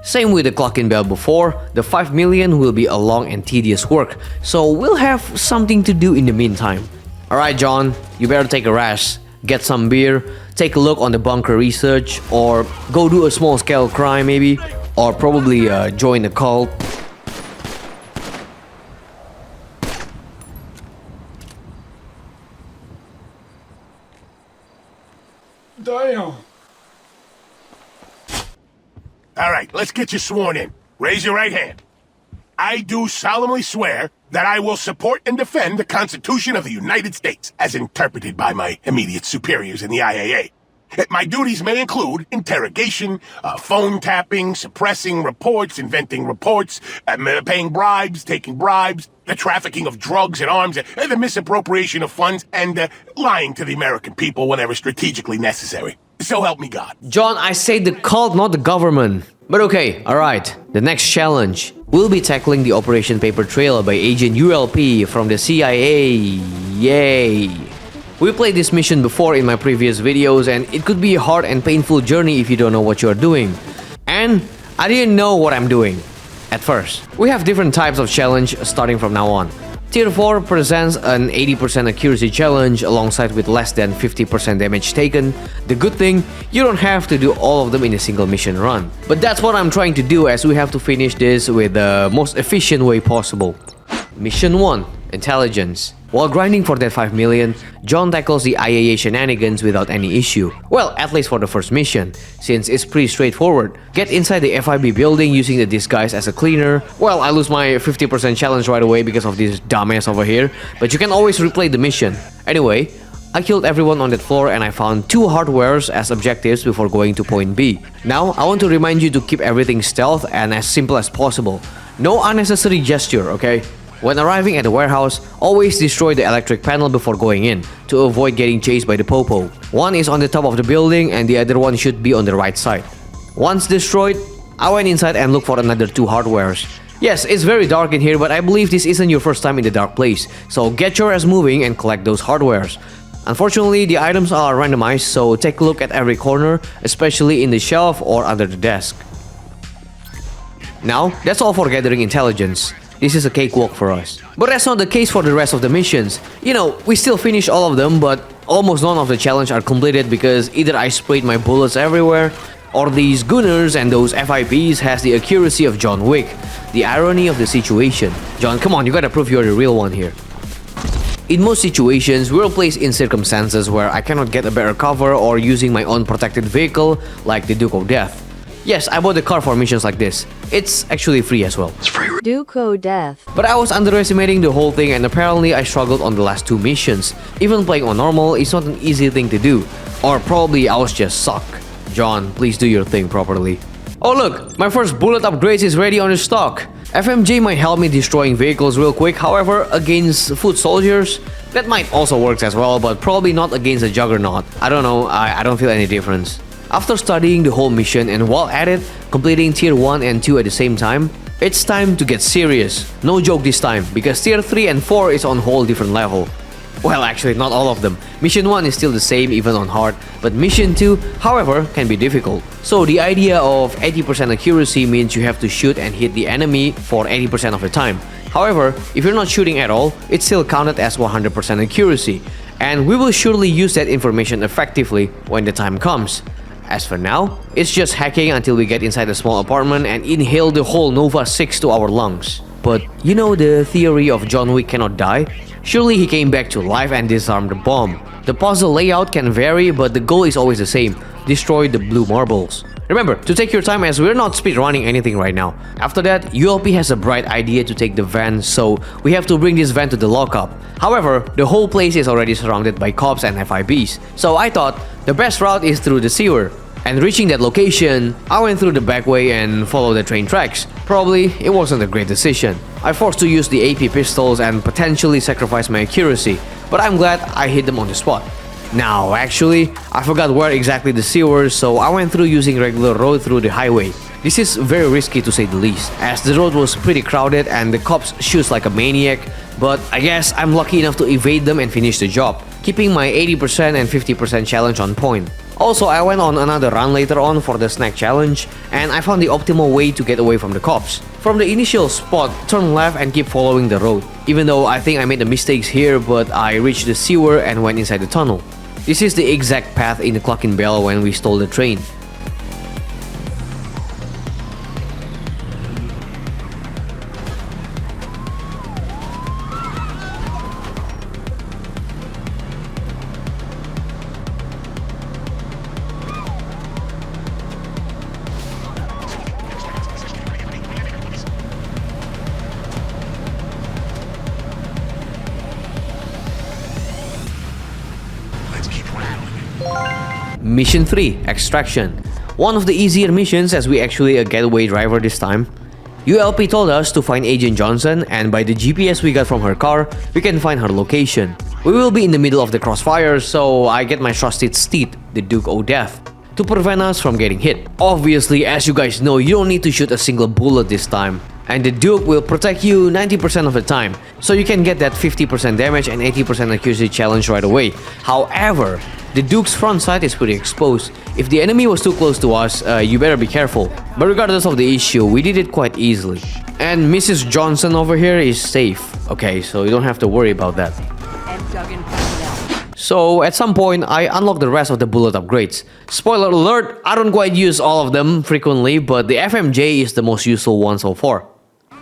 Same with the Cluckin bell before, the 5 million will be a long and tedious work, so we'll have something to do in the meantime. Alright John, you better take a rest, get some beer, take a look on the bunker research, or go do a small scale crime maybe, or probably join the cult. Damn. All right, let's get you sworn in. Raise your right hand. I do solemnly swear that I will support and defend the Constitution of the United States as interpreted by my immediate superiors in the IAA. My duties may include interrogation, phone tapping, suppressing reports, inventing reports, paying bribes, taking bribes, the trafficking of drugs and arms, the misappropriation of funds, and lying to the American people whenever strategically necessary. So help me God. John, I say the cult, not the government. But okay, alright. The next challenge. We'll be tackling the Operation Papertrail by Agent ULP from the CIA. Yay! We played this mission before in my previous videos, and it could be a hard and painful journey if you don't know what you're doing. And I didn't know what I'm doing at first. We have different types of challenge starting from now on. Tier 4 presents an 80% accuracy challenge alongside with less than 50% damage taken. The good thing, you don't have to do all of them in a single mission run. But that's what I'm trying to do, as we have to finish this with the most efficient way possible. Mission 1. Intelligence. While grinding for that 5 million, John tackles the IAA shenanigans without any issue. Well, at least for the first mission, since it's pretty straightforward. Get inside the FIB building using the disguise as a cleaner. Well, I lose my 50% challenge right away because of this dumbass over here, but you can always replay the mission. Anyway, I killed everyone on that floor and I found 2 hardwares as objectives before going to point B. Now, I want to remind you to keep everything stealth and as simple as possible. No unnecessary gesture, okay? When arriving at the warehouse, always destroy the electric panel before going in, to avoid getting chased by the popo. One is on the top of the building and the other one should be on the right side. Once destroyed, I went inside and looked for another 2 hardwares. Yes, it's very dark in here, but I believe this isn't your first time in the dark place, so get your ass moving and collect those hardwares. Unfortunately, the items are randomized, so take a look at every corner, especially in the shelf or under the desk. Now, that's all for gathering intelligence. This is a cakewalk for us. But that's not the case for the rest of the missions. You know, we still finish all of them, but almost none of the challenge are completed because either I sprayed my bullets everywhere, or these gunners and those FIPs has the accuracy of John Wick. The irony of the situation. John, come on, you gotta prove you're the real one here. In most situations, we're placed in circumstances where I cannot get a better cover or using my own protected vehicle, like the Duke of Death. Yes, I bought the car for missions like this. It's actually free as well. Duco Death. But I was underestimating the whole thing and apparently I struggled on the last 2 missions. Even playing on normal is not an easy thing to do. Or probably I was just suck. John, please do your thing properly. Oh look, my first bullet upgrades is ready on the stock. FMJ might help me destroying vehicles real quick, however, against foot soldiers, that might also work as well, but probably not against a juggernaut. I don't know, I don't feel any difference. After studying the whole mission and while at it, completing tier 1 and 2 at the same time, it's time to get serious. No joke this time, because tier 3 and 4 is on a whole different level. Well, actually not all of them. Mission 1 is still the same even on hard, but mission 2, however, can be difficult. So the idea of 80% accuracy means you have to shoot and hit the enemy for 80% of the time. However, if you're not shooting at all, it's still counted as 100% accuracy. And we will surely use that information effectively when the time comes. As for now, it's just hacking until we get inside a small apartment and inhale the whole Nova 6 to our lungs. But you know the theory of John Wick cannot die? Surely he came back to life and disarmed the bomb. The puzzle layout can vary, but the goal is always the same: destroy the blue marbles. Remember to take your time as we're not speedrunning anything right now. After that, ULP has a bright idea to take the van, so we have to bring this van to the lockup. However, the whole place is already surrounded by cops and FIBs, so I thought the best route is through the sewer. And reaching that location, I went through the back way and followed the train tracks. Probably, it wasn't a great decision. I forced to use the AP pistols and potentially sacrifice my accuracy, but I'm glad I hit them on the spot. Now, actually, I forgot where exactly the sewers, so I went through using regular road through the highway. This is very risky to say the least, as the road was pretty crowded and the cops shoots like a maniac, but I guess I'm lucky enough to evade them and finish the job, keeping my 80% and 50% challenge on point. Also, I went on another run later on for the snack challenge, and I found the optimal way to get away from the cops. From the initial spot, turn left and keep following the road. Even though I think I made the mistakes here, but I reached the sewer and went inside the tunnel. This is the exact path in the Cluckin Bell when we stole the train. Mission 3, Extraction. One of the easier missions as we actually a getaway driver this time. ULP told us to find Agent Johnson, and by the GPS we got from her car, we can find her location. We will be in the middle of the crossfire, so I get my trusted steed, the Duke O'Death, to prevent us from getting hit. Obviously, as you guys know, you don't need to shoot a single bullet this time, and the Duke will protect you 90% of the time, so you can get that 50% damage and 80% accuracy challenge right away. However, the Duke's front sight is pretty exposed. If the enemy was too close to us, you better be careful. But regardless of the issue, we did it quite easily. And Mrs. Johnson over here is safe. Okay, so you don't have to worry about that. So at some point, I unlock the rest of the bullet upgrades. Spoiler alert, I don't quite use all of them frequently, but the FMJ is the most useful one so far.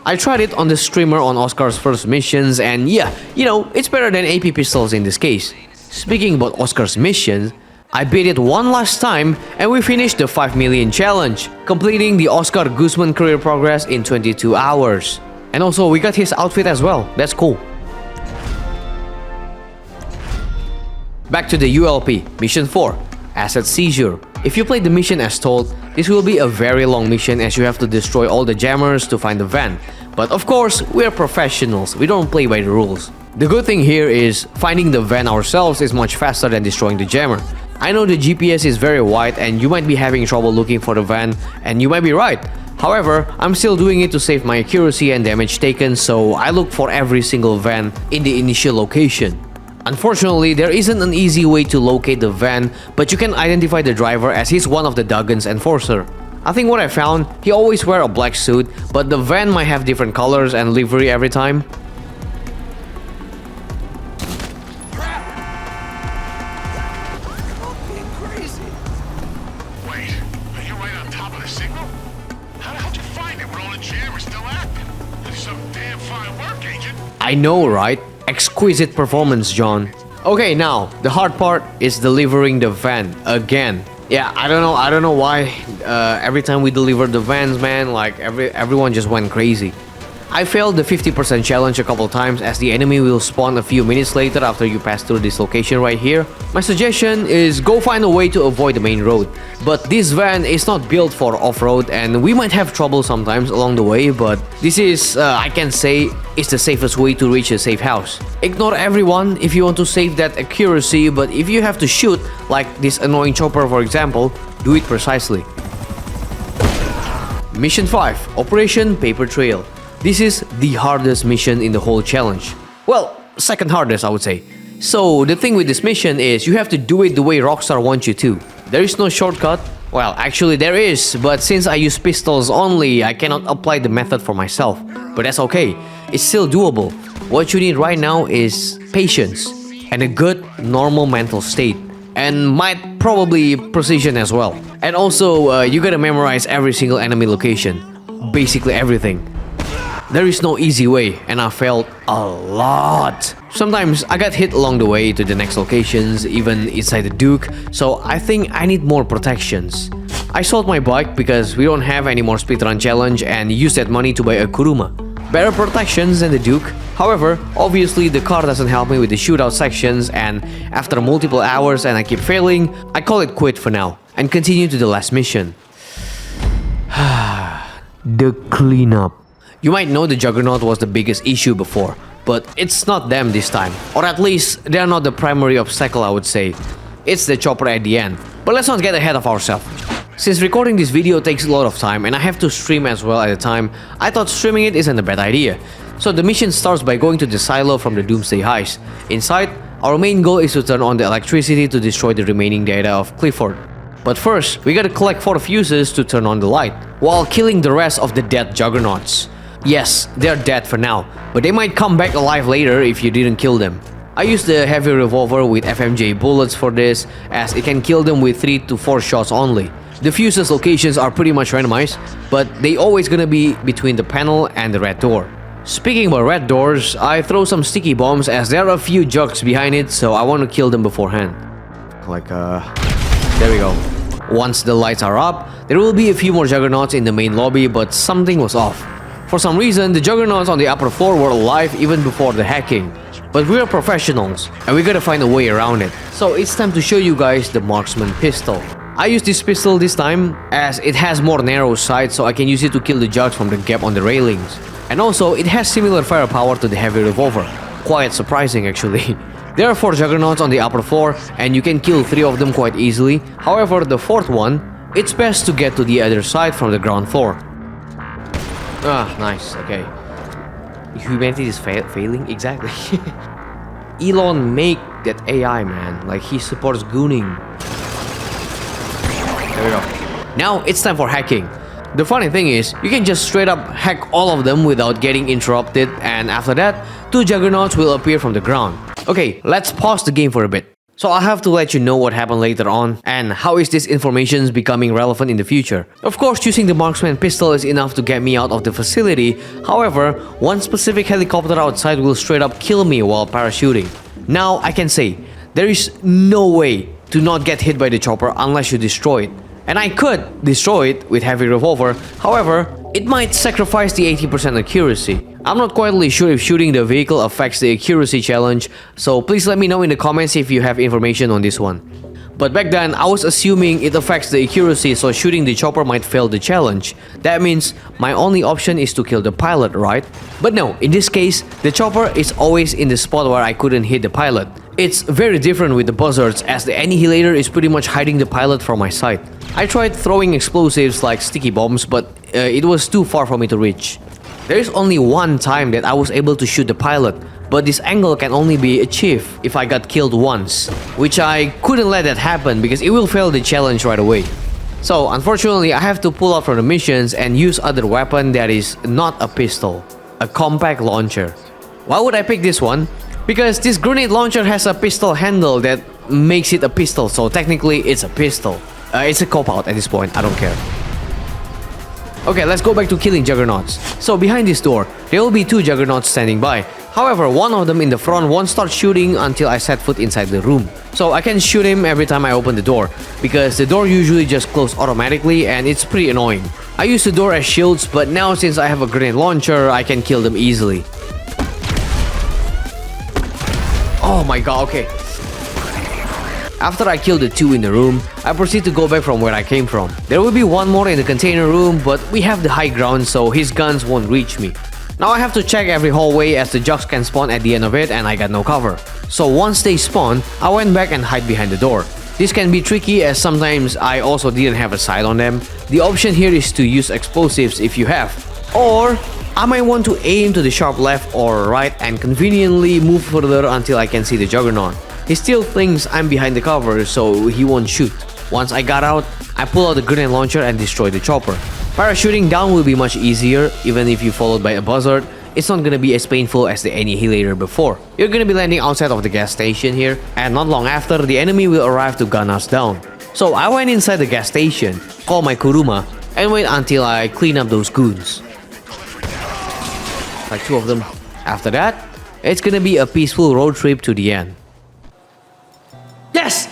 I tried it on the streamer on Oscar's first missions, and yeah, you know, it's better than AP pistols in this case. Speaking about Oscar's missions, I beat it one last time and we finished the 5 million challenge, completing the Oscar Guzman career progress in 22 hours. And also we got his outfit as well, that's cool. Back to the ULP, Mission 4, Asset Seizure. If you play the mission as told, this will be a very long mission as you have to destroy all the jammers to find the van. But of course, we're professionals, we don't play by the rules. The good thing here is, finding the van ourselves is much faster than destroying the jammer. I know the GPS is very wide and you might be having trouble looking for the van, and you might be right. However, I'm still doing it to save my accuracy and damage taken, so I look for every single van in the initial location. Unfortunately, there isn't an easy way to locate the van, but you can identify the driver as he's one of the Duggan's enforcer. I think what I found, he always wear a black suit, but the van might have different colors and livery every time. I know, right? Exquisite performance, John. Okay, now, the hard part is delivering the van again. Yeah, I don't know why every time we deliver the vans, man, like everyone just went crazy. I failed the 50% challenge a couple times as the enemy will spawn a few minutes later after you pass through this location right here. My suggestion is go find a way to avoid the main road. But this van is not built for off-road and we might have trouble sometimes along the way, but this is, I can say, is the safest way to reach a safe house. Ignore everyone if you want to save that accuracy, but if you have to shoot, like this annoying chopper for example, do it precisely. Mission 5, Operation Papertrail. This is the hardest mission in the whole challenge. Well, second hardest I would say. So the thing with this mission is you have to do it the way Rockstar wants you to. There is no shortcut. Well, actually there is, but since I use pistols only, I cannot apply the method for myself. But that's okay, it's still doable. What you need right now is patience and a good normal mental state. And might probably precision as well. And also, you gotta memorize every single enemy location. Basically everything. There is no easy way, and I failed a lot. Sometimes I got hit along the way to the next locations, even inside the Duke, so I think I need more protections. I sold my bike because we don't have any more speedrun challenge and used that money to buy a Kuruma. Better protections than the Duke. However, obviously the car doesn't help me with the shootout sections, and after multiple hours and I keep failing, I call it quit for now and continue to the last mission. The cleanup. You might know the Juggernaut was the biggest issue before, but it's not them this time. Or at least, they're not the primary obstacle I would say. It's the chopper at the end. But let's not get ahead of ourselves. Since recording this video takes a lot of time and I have to stream as well at the time, I thought streaming it isn't a bad idea. So the mission starts by going to the silo from the Doomsday Heist. Inside, our main goal is to turn on the electricity to destroy the remaining data of Clifford. But first, we gotta collect 4 fuses to turn on the light, while killing the rest of the dead Juggernauts. Yes, they're dead for now, but they might come back alive later if you didn't kill them. I used the heavy revolver with FMJ bullets for this, as it can kill them with 3 to 4 shots only. The fuses locations are pretty much randomized, but they always gonna be between the panel and the red door. Speaking about red doors, I throw some sticky bombs as there are a few jugs behind it, so I want to kill them beforehand. There we go. Once the lights are up, there will be a few more Juggernauts in the main lobby, but something was off. For some reason, the Juggernauts on the upper floor were alive even before the hacking. But we are professionals, and we gotta find a way around it. So it's time to show you guys the marksman pistol. I use this pistol this time as it has more narrow sights, so I can use it to kill the jugs from the gap on the railings. And also, it has similar firepower to the heavy revolver. Quite surprising actually. There are 4 juggernauts on the upper floor, and you can kill 3 of them quite easily. However, the 4th one, it's best to get to the other side from the ground floor. Ah, nice, okay. Humanity is failing? Exactly. Elon make that AI, man. Like, he supports gooning. There we go. Now, it's time for hacking. The funny thing is, you can just straight up hack all of them without getting interrupted, and after that, 2 juggernauts will appear from the ground. Okay, let's pause the game for a bit. So I'll have to let you know what happened later on, and how is this information becoming relevant in the future. Of course, using the marksman pistol is enough to get me out of the facility. However, one specific helicopter outside will straight up kill me while parachuting. Now, I can say, there is no way to not get hit by the chopper unless you destroy it. And I could destroy it with heavy revolver, however, it might sacrifice the 80% accuracy. I'm not quite sure if shooting the vehicle affects the accuracy challenge, so please let me know in the comments if you have information on this one. But back then, I was assuming it affects the accuracy, so shooting the chopper might fail the challenge. That means my only option is to kill the pilot, right? But no, in this case, the chopper is always in the spot where I couldn't hit the pilot. It's very different with the buzzards, as the annihilator is pretty much hiding the pilot from my sight. I tried throwing explosives like sticky bombs, but it was too far for me to reach. There is only one time that I was able to shoot the pilot, but this angle can only be achieved if I got killed once, which I couldn't let that happen because it will fail the challenge right away. So unfortunately, I have to pull out from the missions and use other weapon that is not a pistol, a compact launcher. Why would I pick this one? Because this grenade launcher has a pistol handle that makes it a pistol, so technically it's a pistol. It's a cop-out at this point, I don't care. Okay, let's go back to killing juggernauts. So behind this door, there will be 2 juggernauts standing by. However, one of them in the front won't start shooting until I set foot inside the room. So I can shoot him every time I open the door, because the door usually just closes automatically and it's pretty annoying. I use the door as shields, but now since I have a grenade launcher, I can kill them easily. Oh my god, okay. After I kill the 2 in the room, I proceed to go back from where I came from. There will be one more in the container room, but we have the high ground, so his guns won't reach me. Now I have to check every hallway as the jugs can spawn at the end of it and I got no cover. So once they spawn, I went back and hide behind the door. This can be tricky as sometimes I also didn't have a sight on them. The option here is to use explosives if you have. Or I might want to aim to the sharp left or right and conveniently move further until I can see the juggernaut. He still thinks I'm behind the cover, so he won't shoot. Once I got out, I pull out the grenade launcher and destroy the chopper. Parachuting down will be much easier, even if you followed by a buzzard. It's not gonna be as painful as the annihilator before. You're gonna be landing outside of the gas station here, and not long after, the enemy will arrive to gun us down. So I went inside the gas station, call my kuruma, and wait until I clean up those goons. Like 2 of them. After that, it's gonna be a peaceful road trip to the end. Yes!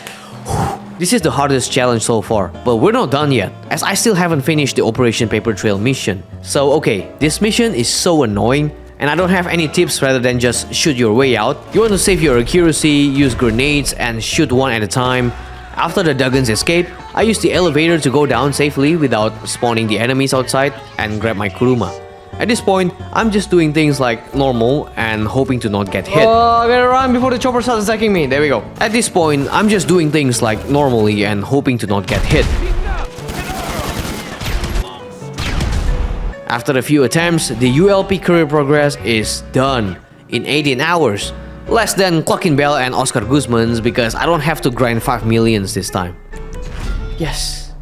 This is the hardest challenge so far, but we're not done yet, as I still haven't finished the Operation Papertrail mission. So okay, this mission is so annoying, and I don't have any tips rather than just shoot your way out. You want to save your accuracy, use grenades, and shoot one at a time. After the Duggans escape, I use the elevator to go down safely without spawning the enemies outside and grab my kuruma. At this point, I'm just doing things like normal and hoping to not get hit. Oh, I gotta run before the chopper starts attacking me. There we go. At this point, I'm just doing things like normally and hoping to not get hit. After a few attempts, the ULP career progress is done in 18 hours. Less than Cluckin Bell and Oscar Guzman's because I don't have to grind 5 millions this time. Yes.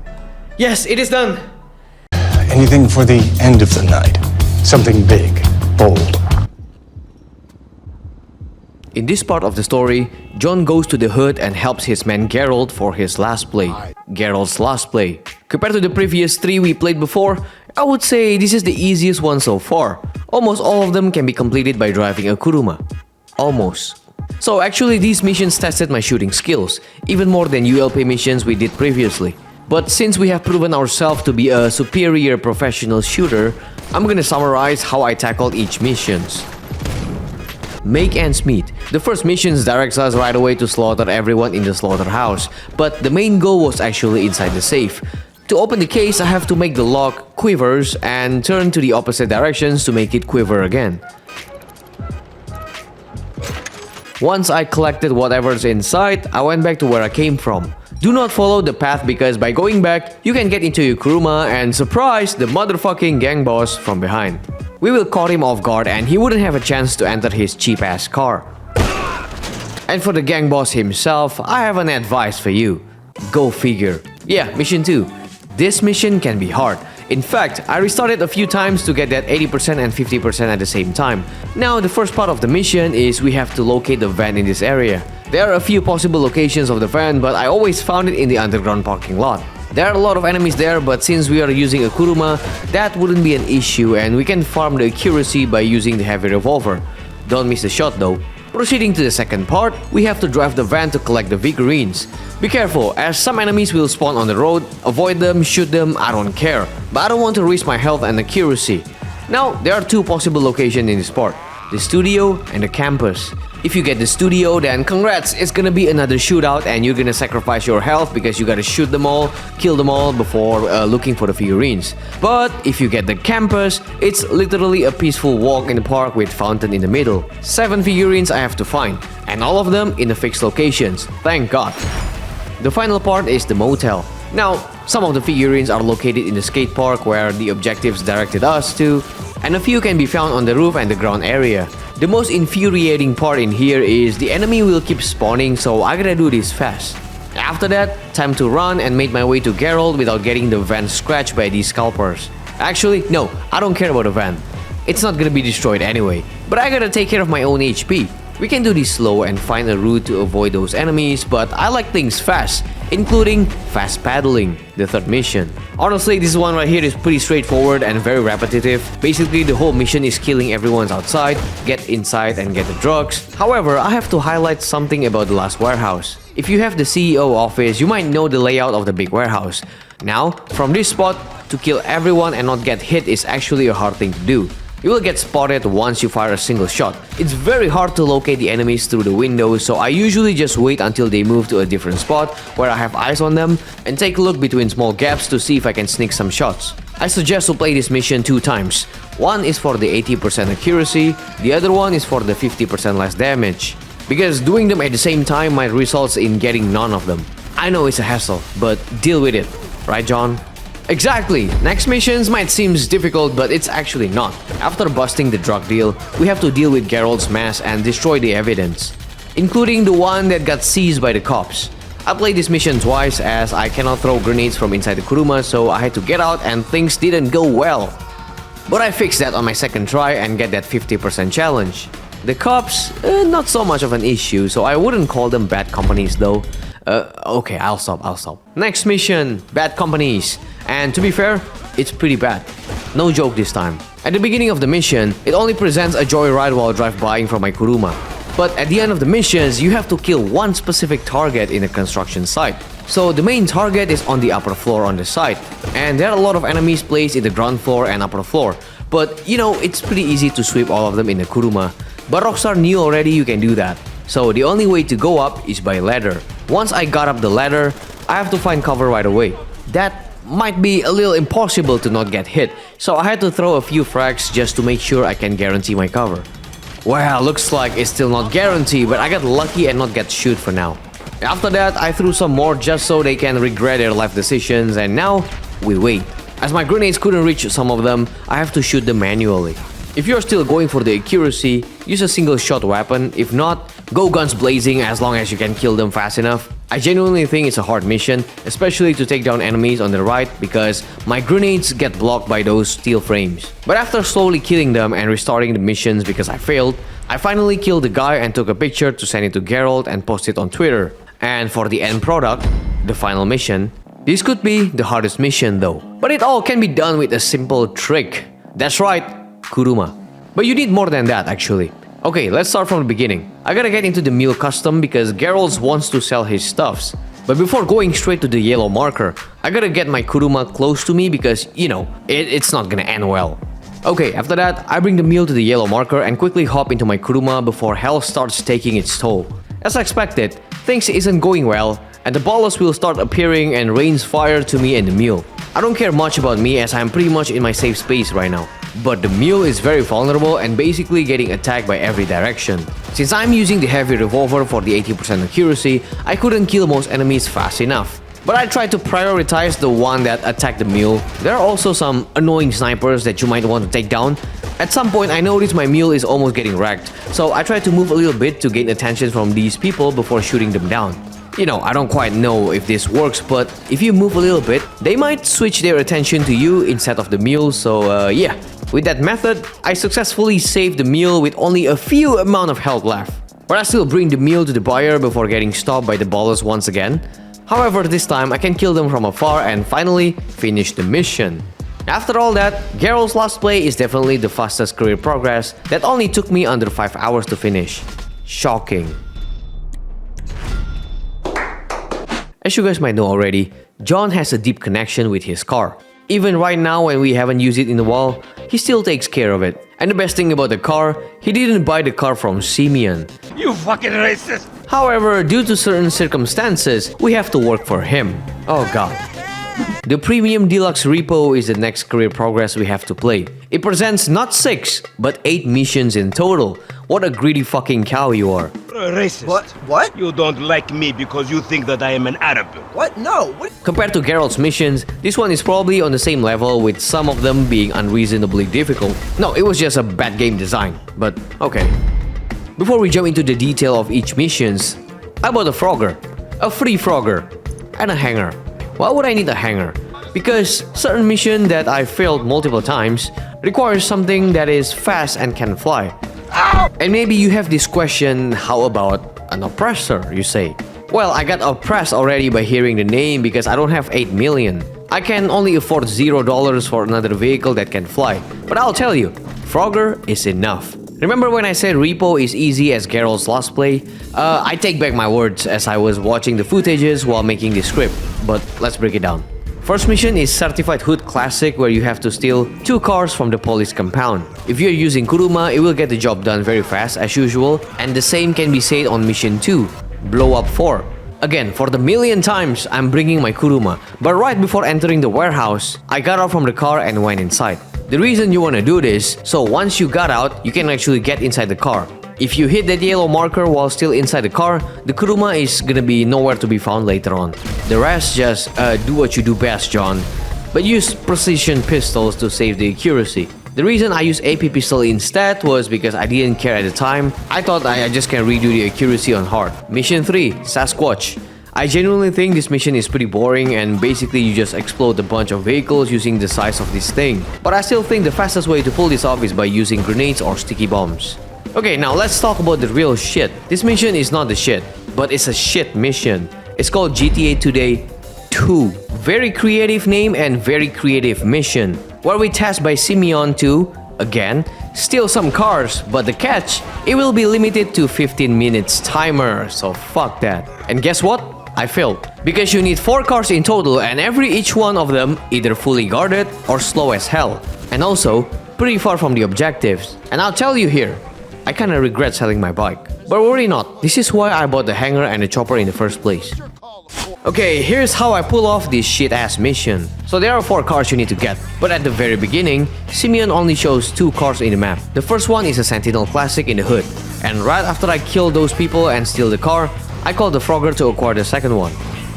Yes, it is done. Anything for the end of the night. Something big, bold. In this part of the story, John goes to the hood and helps his man Gerald for his last play. Gerald's last play. Compared to the previous 3 we played before, I would say this is the easiest one so far. Almost all of them can be completed by driving a kuruma. Almost. So actually these missions tested my shooting skills, even more than ULP missions we did previously. But since we have proven ourselves to be a superior professional shooter, I'm gonna summarize how I tackled each missions. make ends meet. The first missions directs us right away to slaughter everyone in the slaughterhouse, but the main goal was actually inside the safe. To open the case, I have to make the lock quivers and turn to the opposite directions to make it quiver again. Once I collected whatever's inside, I went back to where I came from. Do not follow the path because by going back, you can get into your kuruma and surprise the motherfucking gang boss from behind. We will caught him off guard and he wouldn't have a chance to enter his cheap ass car. And for the gang boss himself, I have an advice for you. Go figure. Yeah, mission 2. This mission can be hard. In fact, I restarted a few times to get that 80% and 50% at the same time. Now, the first part of the mission is we have to locate the van in this area. There are a few possible locations of the van, but I always found it in the underground parking lot. There are a lot of enemies there, but since we are using a kuruma, that wouldn't be an issue and we can farm the accuracy by using the heavy revolver. Don't miss the shot though. Proceeding to the second part, we have to drive the van to collect the figurines. Be careful, as some enemies will spawn on the road. Avoid them, shoot them, I don't care. But I don't want to risk my health and accuracy. Now, there are two possible locations in this part. The studio and the campus. If you get the studio, then congrats, it's gonna be another shootout and you're gonna sacrifice your health because you gotta shoot them all, kill them all before looking for the figurines. But if you get the campus, it's literally a peaceful walk in the park with fountain in the middle. 7 figurines I have to find, and all of them in the fixed locations, thank God. The final part is the motel. Now, some of the figurines are located in the skate park where the objectives directed us to, and a few can be found on the roof and the ground area. The most infuriating part in here is the enemy will keep spawning, so I gotta do this fast. After that, time to run and make my way to Gerald without getting the van scratched by these scalpers. Actually, no, I don't care about the van. It's not gonna be destroyed anyway, but I gotta take care of my own HP. We can do this slow and find a route to avoid those enemies, but I like things fast, including fast paddling, the third mission. Honestly, this one right here is pretty straightforward and very repetitive. Basically, the whole mission is killing everyone outside, get inside and get the drugs. However, I have to highlight something about the last warehouse. If you have the CEO office, you might know the layout of the big warehouse. Now, from this spot, to kill everyone and not get hit is actually a hard thing to do. You will get spotted once you fire a single shot. It's very hard to locate the enemies through the windows, so I usually just wait until they move to a different spot where I have eyes on them and take a look between small gaps to see if I can sneak some shots. I suggest to play this mission 2 times. One is for the 80% accuracy, the other one is for the 50% less damage. Because doing them at the same time might result in getting none of them. I know it's a hassle, but deal with it. Right, John? Exactly! Next missions might seem difficult, but it's actually not. After busting the drug deal, we have to deal with Gerald's mask and destroy the evidence, including the one that got seized by the cops. I played this mission twice as I cannot throw grenades from inside the kuruma, so I had to get out and things didn't go well. But I fixed that on my second try and get that 50% challenge. The cops, not so much of an issue, so I wouldn't call them bad companies though. Okay, I'll stop. Next mission, bad companies. And to be fair, it's pretty bad. No joke this time. At the beginning of the mission, it only presents a joyride while drive-bying from my kuruma. But at the end of the missions, you have to kill one specific target in a construction site. So the main target is on the upper floor on the site. And there are a lot of enemies placed in the ground floor and upper floor. But you know, it's pretty easy to sweep all of them in the kuruma. But Rockstar knew already you can do that. So the only way to go up is by ladder. Once I got up the ladder, I have to find cover right away. That might be a little impossible to not get hit, so I had to throw a few frags just to make sure I can guarantee my cover. Well, looks like it's still not guaranteed, but I got lucky and not get shoot for now. After that, I threw some more just so they can regret their life decisions, and now we wait. As my grenades couldn't reach some of them, I have to shoot them manually. If you're still going for the accuracy, use a single shot weapon. If not, go guns blazing as long as you can kill them fast enough. I genuinely think it's a hard mission, especially to take down enemies on the right because my grenades get blocked by those steel frames. But after slowly killing them and restarting the missions because I failed, I finally killed the guy and took a picture to send it to Gerald and post it on Twitter. And for the end product, the final mission, this could be the hardest mission though. But it all can be done with a simple trick. That's right, kuruma. But you need more than that actually. Okay, let's start from the beginning. I gotta get into the meal custom because Gerald wants to sell his stuffs. But before going straight to the yellow marker, I gotta get my kuruma close to me because, you know, it's not gonna end well. Okay, after that, I bring the meal to the yellow marker and quickly hop into my kuruma before hell starts taking its toll. As expected, things isn't going well, and the balls will start appearing and rains fire to me and the mule. I don't care much about me as I'm pretty much in my safe space right now. But the mule is very vulnerable and basically getting attacked by every direction. Since I'm using the heavy revolver for the 80% accuracy, I couldn't kill most enemies fast enough. But I tried to prioritize the one that attacked the mule. There are also some annoying snipers that you might want to take down. At some point I noticed my mule is almost getting wrecked, so I tried to move a little bit to gain attention from these people before shooting them down. You know, I don't quite know if this works, but if you move a little bit, they might switch their attention to you instead of the mule, so yeah. With that method, I successfully saved the mule with only a few amount of health left. But I still bring the mule to the buyer before getting stopped by the ballers once again. However, this time I can kill them from afar and finally finish the mission. After all that, Gerald's last play is definitely the fastest career progress that only took me under 5 hours to finish. Shocking. As you guys might know already, John has a deep connection with his car. Even right now when we haven't used it in a while, he still takes care of it. And the best thing about the car, he didn't buy the car from Simeon. You fucking racist! However, due to certain circumstances, we have to work for him. Oh god. The Premium Deluxe Repo is the next career progress we have to play. It presents not 6, but 8 missions in total. What a greedy fucking cow you are. Racist. What? You don't like me because you think that I am an Arab. What? No. What? Compared to Gerald's missions, this one is probably on the same level, with some of them being unreasonably difficult. No, it was just a bad game design, but okay. Before we jump into the detail of each missions, I bought a Frogger, a free Frogger, and a hanger. Why would I need a hanger? Because certain mission that I failed multiple times requires something that is fast and can fly. Ow! And maybe you have this question, how about an oppressor, you say? Well, I got oppressed already by hearing the name because I don't have 8 million. I can only afford $0 for another vehicle that can fly. But I'll tell you, Frogger is enough. Remember when I said Repo is easy as Gerald's last play? I take back my words as I was watching the footages while making the script, but let's break it down. First mission is Certified Hood Classic, where you have to steal 2 cars from the police compound. If you're using Kuruma, it will get the job done very fast as usual, and the same can be said on mission 2, Blow Up 4. Again, for the millionth times, I'm bringing my Kuruma, but right before entering the warehouse, I got out from the car and went inside. The reason you want to do this, so once you got out, you can actually get inside the car. If you hit that yellow marker while still inside the car, the Kuruma is gonna be nowhere to be found later on. The rest just do what you do best, John. But use precision pistols to save the accuracy. The reason I used AP pistol instead was because I didn't care at the time. I thought I just can redo the accuracy on hard. Mission 3, Sasquatch. I genuinely think this mission is pretty boring and basically you just explode a bunch of vehicles using the size of this thing. But I still think the fastest way to pull this off is by using grenades or sticky bombs. Okay, now let's talk about the real shit. This mission is not the shit, but it's a shit mission. It's called GTA Today 2. Very creative name and very creative mission, where we tasked by Simeon to, again, steal some cars, but the catch, it will be limited to 15 minutes timer, so fuck that. And guess what? I failed. Because you need 4 cars in total and each one of them either fully guarded or slow as hell. And also, pretty far from the objectives. And I'll tell you here, I kinda regret selling my bike. But worry not, this is why I bought the hanger and the chopper in the first place. Okay, here's how I pull off this shit-ass mission. So there are 4 cars you need to get, but at the very beginning, Simeon only shows 2 cars in the map. The first one is a Sentinel Classic in the hood, and right after I kill those people and steal the car, I call the Frogger to acquire the second one.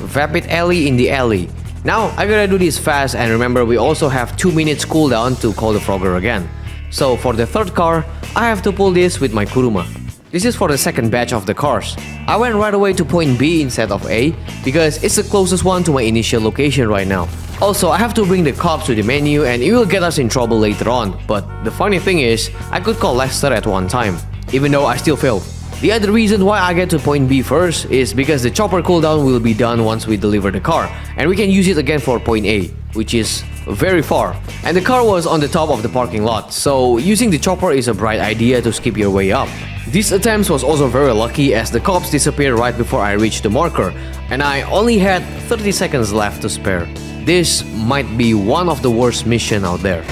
Vapid Alley in the alley. Now, I gotta do this fast, and remember we also have 2 minutes cooldown to call the Frogger again. So for the third car, I have to pull this with my Kuruma. This is for the second batch of the cars. I went right away to point B instead of A because it's the closest one to my initial location right now. Also, I have to bring the cops to the menu and it will get us in trouble later on, but the funny thing is, I could call Lester at one time, even though I still failed. The other reason why I get to point B first is because the chopper cooldown will be done once we deliver the car, and we can use it again for point A, which is very far. And the car was on the top of the parking lot, so using the chopper is a bright idea to skip your way up. This attempt was also very lucky as the cops disappeared right before I reached the marker, and I only had 30 seconds left to spare. This might be one of the worst missions out there.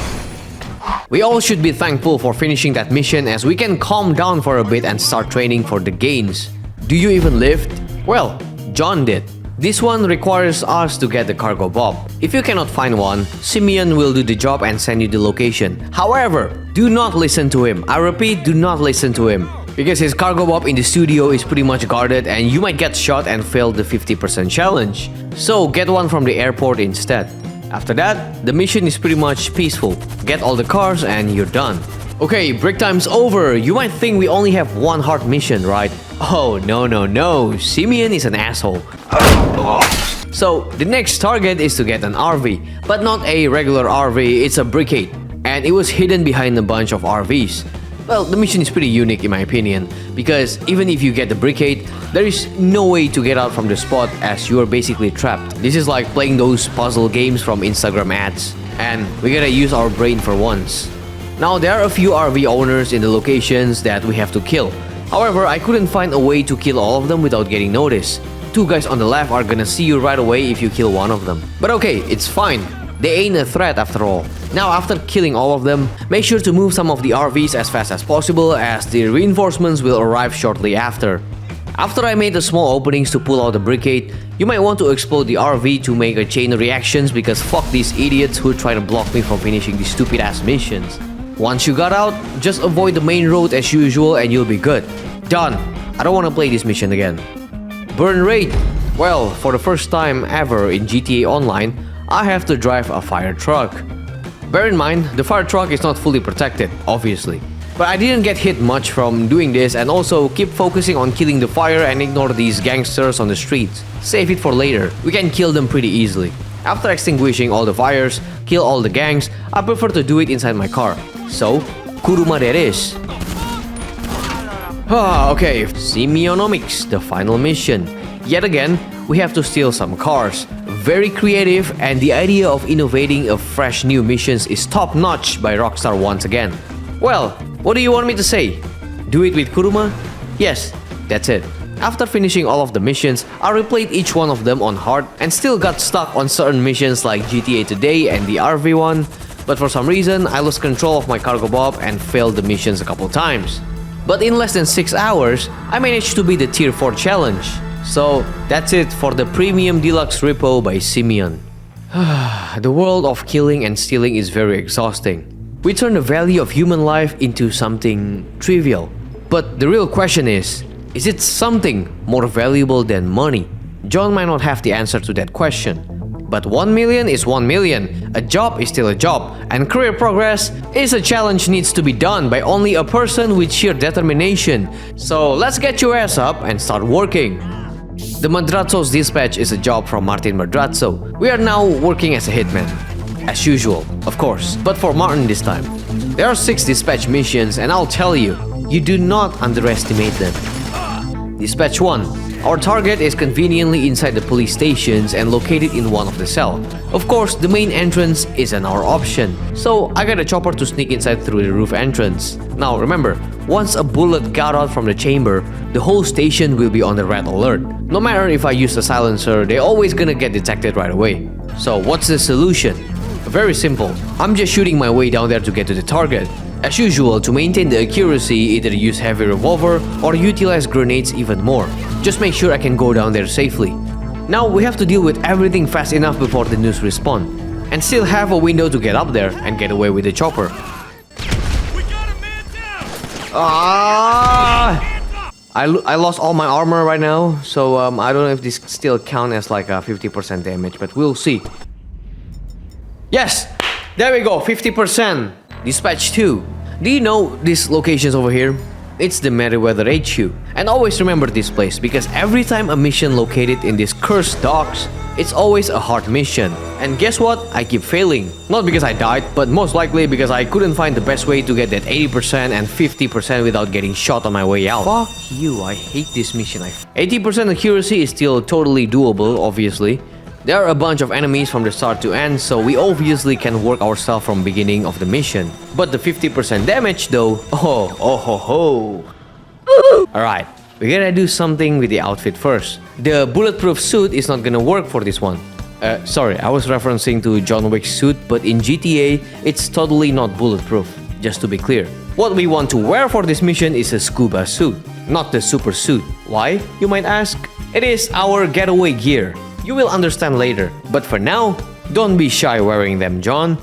We all should be thankful for finishing that mission, as we can calm down for a bit and start training for the gains. Do you even lift? Well, John did. This one requires us to get the cargo bob. If you cannot find one, Simeon will do the job and send you the location. However, do not listen to him. I repeat, do not listen to him. Because his cargo bob in the studio is pretty much guarded and you might get shot and fail the 50% challenge. So get one from the airport instead. After that, the mission is pretty much peaceful. Get all the cars and you're done. Okay, break time's over. You might think we only have one hard mission, right? Oh, no. Simeon is an asshole. So, the next target is to get an RV. But not a regular RV, it's a briquette. And it was hidden behind a bunch of RVs. Well, the mission is pretty unique in my opinion. Because even if you get the briquette, there is no way to get out from the spot as you are basically trapped. This is like playing those puzzle games from Instagram ads. And we gotta use our brain for once. Now, there are a few RV owners in the locations that we have to kill. However, I couldn't find a way to kill all of them without getting noticed. Two guys on the left are gonna see you right away if you kill one of them. But okay, it's fine. They ain't a threat after all. Now, after killing all of them, make sure to move some of the RVs as fast as possible, as the reinforcements will arrive shortly after. After I made the small openings to pull out the briquette, you might want to explode the RV to make a chain reactions, because fuck these idiots who try to block me from finishing these stupid ass missions. Once you got out, just avoid the main road as usual and you'll be good. Done. I don't want to play this mission again. Burn rate. Well, for the first time ever in GTA Online, I have to drive a fire truck. Bear in mind, the fire truck is not fully protected, obviously. But I didn't get hit much from doing this, and also keep focusing on killing the fire and ignore these gangsters on the streets. Save it for later, we can kill them pretty easily. After extinguishing all the fires, kill all the gangs, I prefer to do it inside my car. So, Kuruma there is. Okay, Simeonomics, the final mission. Yet again, we have to steal some cars. Very creative, and the idea of innovating a fresh new missions is top-notch by Rockstar once again. Well, what do you want me to say? Do it with Kuruma? Yes, that's it. After finishing all of the missions, I replayed each one of them on hard and still got stuck on certain missions like GTA Today and the RV one. But for some reason, I lost control of my cargo bob and failed the missions a couple times. But in less than 6 hours, I managed to beat the Tier 4 challenge. So, that's it for the Premium Deluxe Repo by Simeon. The world of killing and stealing is very exhausting. We turn the value of human life into something trivial. But the real question is it something more valuable than money? John might not have the answer to that question. But 1 million is 1 million, a job is still a job, and career progress is a challenge needs to be done by only a person with sheer determination. So let's get your ass up and start working. The Madrazo's dispatch is a job from Martin Madrazo. We are now working as a hitman. As usual, of course, but for Martin this time. There are 6 dispatch missions, and I'll tell you, you do not underestimate them. Dispatch 1. Our target is conveniently inside the police stations and located in one of the cells. Of course, the main entrance isn't our option, so I got a chopper to sneak inside through the roof entrance. Now remember, once a bullet got out from the chamber, the whole station will be on the red alert. No matter if I use a silencer, they're always gonna get detected right away. So what's the solution? Very simple. I'm just shooting my way down there to get to the target. As usual, to maintain the accuracy, either use heavy revolver or utilize grenades even more. Just make sure I can go down there safely. Now we have to deal with everything fast enough before the news respawn, and still have a window to get up there and get away with the chopper. We got a man down. I lost all my armor right now, so I don't know if this still counts as like a 50% damage, but we'll see. Yes! There we go, 50%! Dispatch 2. Do you know these locations over here? It's the Meriwether HQ. And always remember this place, because every time a mission located in these cursed docks, it's always a hard mission. And guess what? I keep failing. Not because I died, but most likely because I couldn't find the best way to get that 80% and 50% without getting shot on my way out. Fuck you, I hate this mission. 80% accuracy is still totally doable, obviously. There are a bunch of enemies from the start to end, so we obviously can work ourselves from beginning of the mission. But the 50% damage though, oh ho ho. Alright, we gotta do something with the outfit first. The bulletproof suit is not gonna work for this one. Sorry, I was referencing to John Wick's suit, but in GTA, it's totally not bulletproof. just to be clear. What we want to wear for this mission is a scuba suit, not the super suit. Why, you might ask? It is our getaway gear. You will understand later. But for now, don't be shy wearing them, John.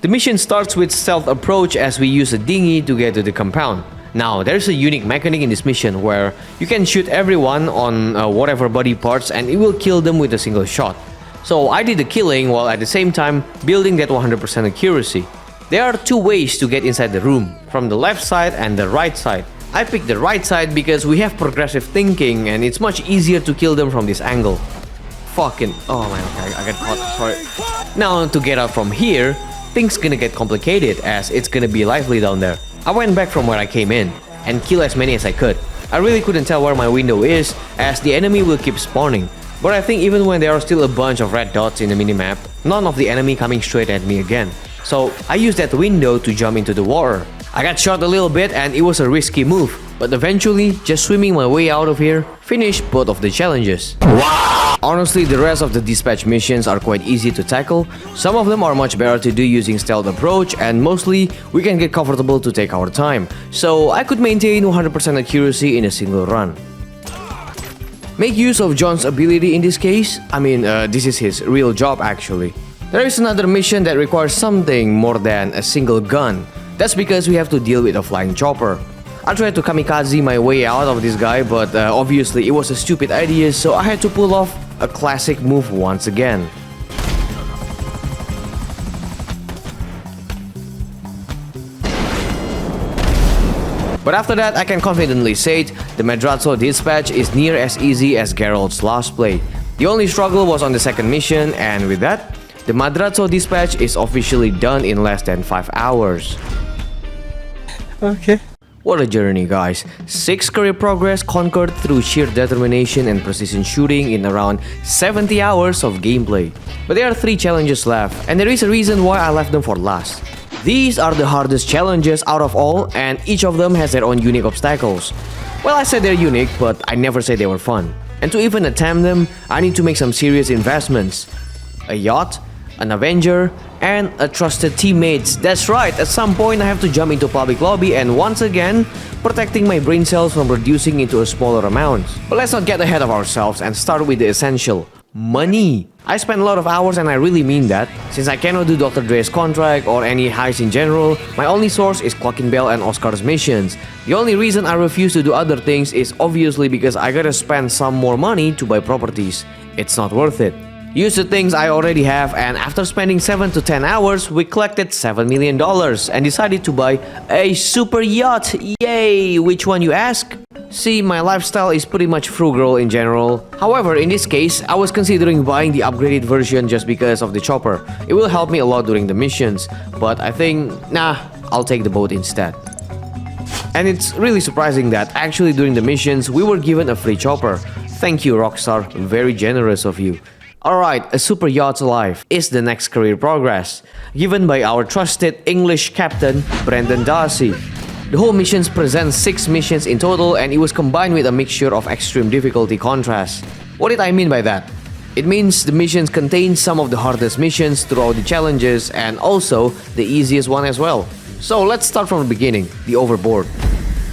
The mission starts with stealth approach as we use a dinghy to get to the compound. Now, there's a unique mechanic in this mission where you can shoot everyone on whatever body parts and it will kill them with a single shot. So I did the killing while at the same time building that 100% accuracy. There are two ways to get inside the room, from the left side and the right side. I picked the right side because we have progressive thinking and it's much easier to kill them from this angle. Fucking, oh man, okay, I got caught, sorry. Now to get out from here, things gonna get complicated as it's gonna be lively down there. I went back from where I came in and kill as many as I could. I really couldn't tell where my window is as the enemy will keep spawning. But I think even when there are still a bunch of red dots in the minimap, none of the enemy coming straight at me again. So I used that window to jump into the water. I got shot a little bit and it was a risky move, but eventually, just swimming my way out of here, finished both of the challenges. Wow. Honestly, the rest of the dispatch missions are quite easy to tackle. Some of them are much better to do using stealth approach and mostly we can get comfortable to take our time. So I could maintain 100% accuracy in a single run. Make use of John's ability in this case. I mean, this is his real job actually. There is another mission that requires something more than a single gun. That's because we have to deal with a flying chopper. I tried to kamikaze my way out of this guy, but obviously it was a stupid idea, so I had to pull off a classic move once again. But after that, I can confidently say the Madrazo dispatch is near as easy as Gerald's last play. The only struggle was on the second mission, and with that, the Madrazo dispatch is officially done in less than 5 hours. Okay. What a journey, guys. 6 career progress conquered through sheer determination and precision shooting in around 70 hours of gameplay. But there are 3 challenges left, and there is a reason why I left them for last. These are the hardest challenges out of all, and each of them has their own unique obstacles. Well, I said they're unique, but I never said they were fun. And to even attempt them, I need to make some serious investments. A yacht, an Avenger, and a trusted teammates. That's right, at some point I have to jump into public lobby and once again, protecting my brain cells from reducing into a smaller amount. But let's not get ahead of ourselves and start with the essential. Money. I spend a lot of hours and I really mean that. Since I cannot do Dr. Dre's contract or any heists in general, my only source is Cluckin Bell and Oscar's missions. The only reason I refuse to do other things is obviously because I gotta spend some more money to buy properties. It's not worth it. Use the things I already have, and after spending 7 to 10 hours, we collected $7 million and decided to buy a super yacht. Yay! Which one, you ask? See, my lifestyle is pretty much frugal in general. However, in this case, I was considering buying the upgraded version just because of the chopper. It will help me a lot during the missions, but I think, nah, I'll take the boat instead. And it's really surprising that actually during the missions, we were given a free chopper. Thank you, Rockstar, very generous of you. Alright, a Superyacht Life is the next career progress, given by our trusted English captain, Brendan Darcy. The whole missions presents 6 missions in total and it was combined with a mixture of extreme difficulty contrast. What did I mean by that? It means the missions contain some of the hardest missions throughout the challenges and also the easiest one as well. So let's start from the beginning, the overboard.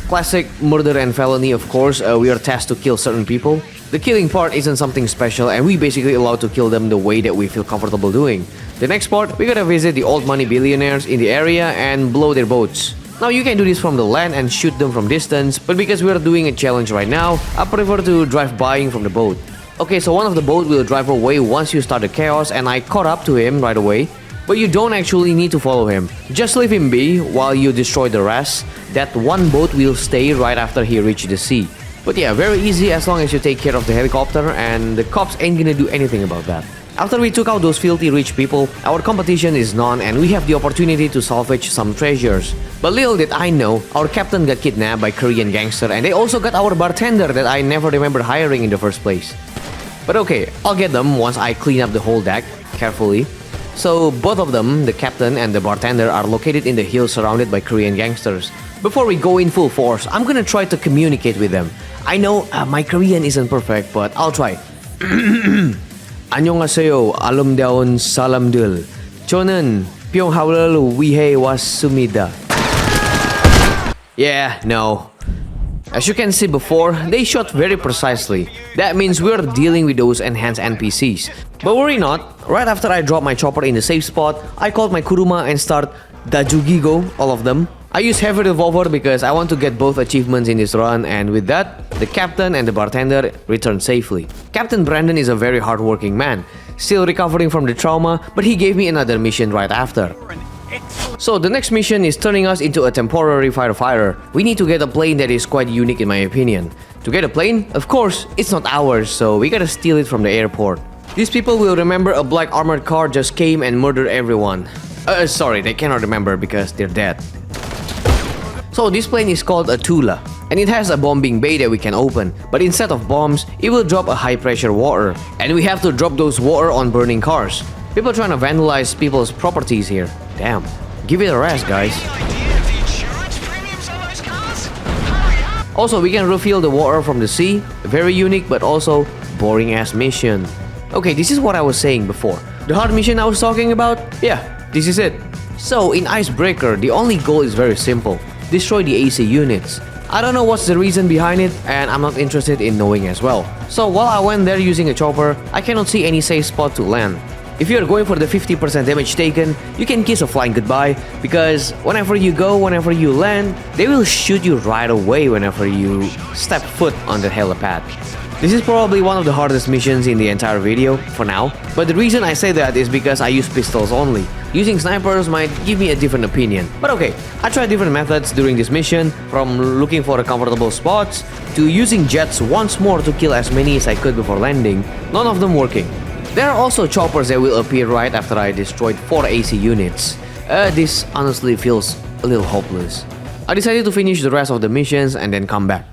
Classic murder and felony, of course, we are tasked to kill certain people. The killing part isn't something special and we basically allowed to kill them the way that we feel comfortable doing. The next part, we gotta visit the old money billionaires in the area and blow their boats. Now you can do this from the land and shoot them from distance, but because we are doing a challenge right now, I prefer to drive buying from the boat. Okay, so one of the boat will drive away once you start the chaos and I caught up to him right away. But you don't actually need to follow him. Just leave him be while you destroy the rest. That one boat will stay right after he reaches the sea. But yeah, very easy as long as you take care of the helicopter and the cops ain't gonna do anything about that. After we took out those filthy rich people, our competition is none and we have the opportunity to salvage some treasures. But little did I know, our captain got kidnapped by Korean gangster and they also got our bartender that I never remember hiring in the first place. But okay, I'll get them once I clean up the whole deck, carefully. So both of them, the captain and the bartender, are located in the hills surrounded by Korean gangsters. Before we go in full force, I'm gonna try to communicate with them. I know my Korean isn't perfect, but I'll try. 안녕하세요, 아름다운 사람들. 저는 평화를 위해 왔습니다. Yeah, no. As you can see before, they shot very precisely. That means we're dealing with those enhanced NPCs. But worry not, right after I drop my chopper in the safe spot, I called my kuruma and start dajugigo, all of them. I use heavy revolver because I want to get both achievements in this run, and with that, the captain and the bartender return safely. Captain Brandon is a very hardworking man, still recovering from the trauma, but he gave me another mission right after. So the next mission is turning us into a temporary firefighter. We need to get a plane that is quite unique in my opinion. To get a plane, of course, it's not ours, so we gotta steal it from the airport. These people will remember a black armored car just came and murdered everyone. Sorry, they cannot remember because they're dead. So this plane is called a titular, and it has a bombing bay that we can open, but instead of bombs, it will drop a high pressure water, and we have to drop those water on burning cars. People trying to vandalize people's properties here. Damn. Give it a rest, guys. Also, we can refill the water from the sea. Very unique but also boring ass mission. Okay, this is what I was saying before. The hard mission I was talking about? Yeah, this is it. So, in Icebreaker, the only goal is very simple. Destroy the AC units. I don't know what's the reason behind it, and I'm not interested in knowing as well. So, while I went there using a chopper, I cannot see any safe spot to land. If you're going for the 50% damage taken, you can kiss a flying goodbye, because whenever you go, whenever you land, they will shoot you right away whenever you step foot on the helipad. This is probably one of the hardest missions in the entire video, for now, but the reason I say that is because I use pistols only. Using snipers might give me a different opinion, but okay, I tried different methods during this mission, from looking for a comfortable spots, to using jets once more to kill as many as I could before landing, none of them working. There are also choppers that will appear right after I destroyed 4 AC units. This honestly feels a little hopeless. I decided to finish the rest of the missions and then come back.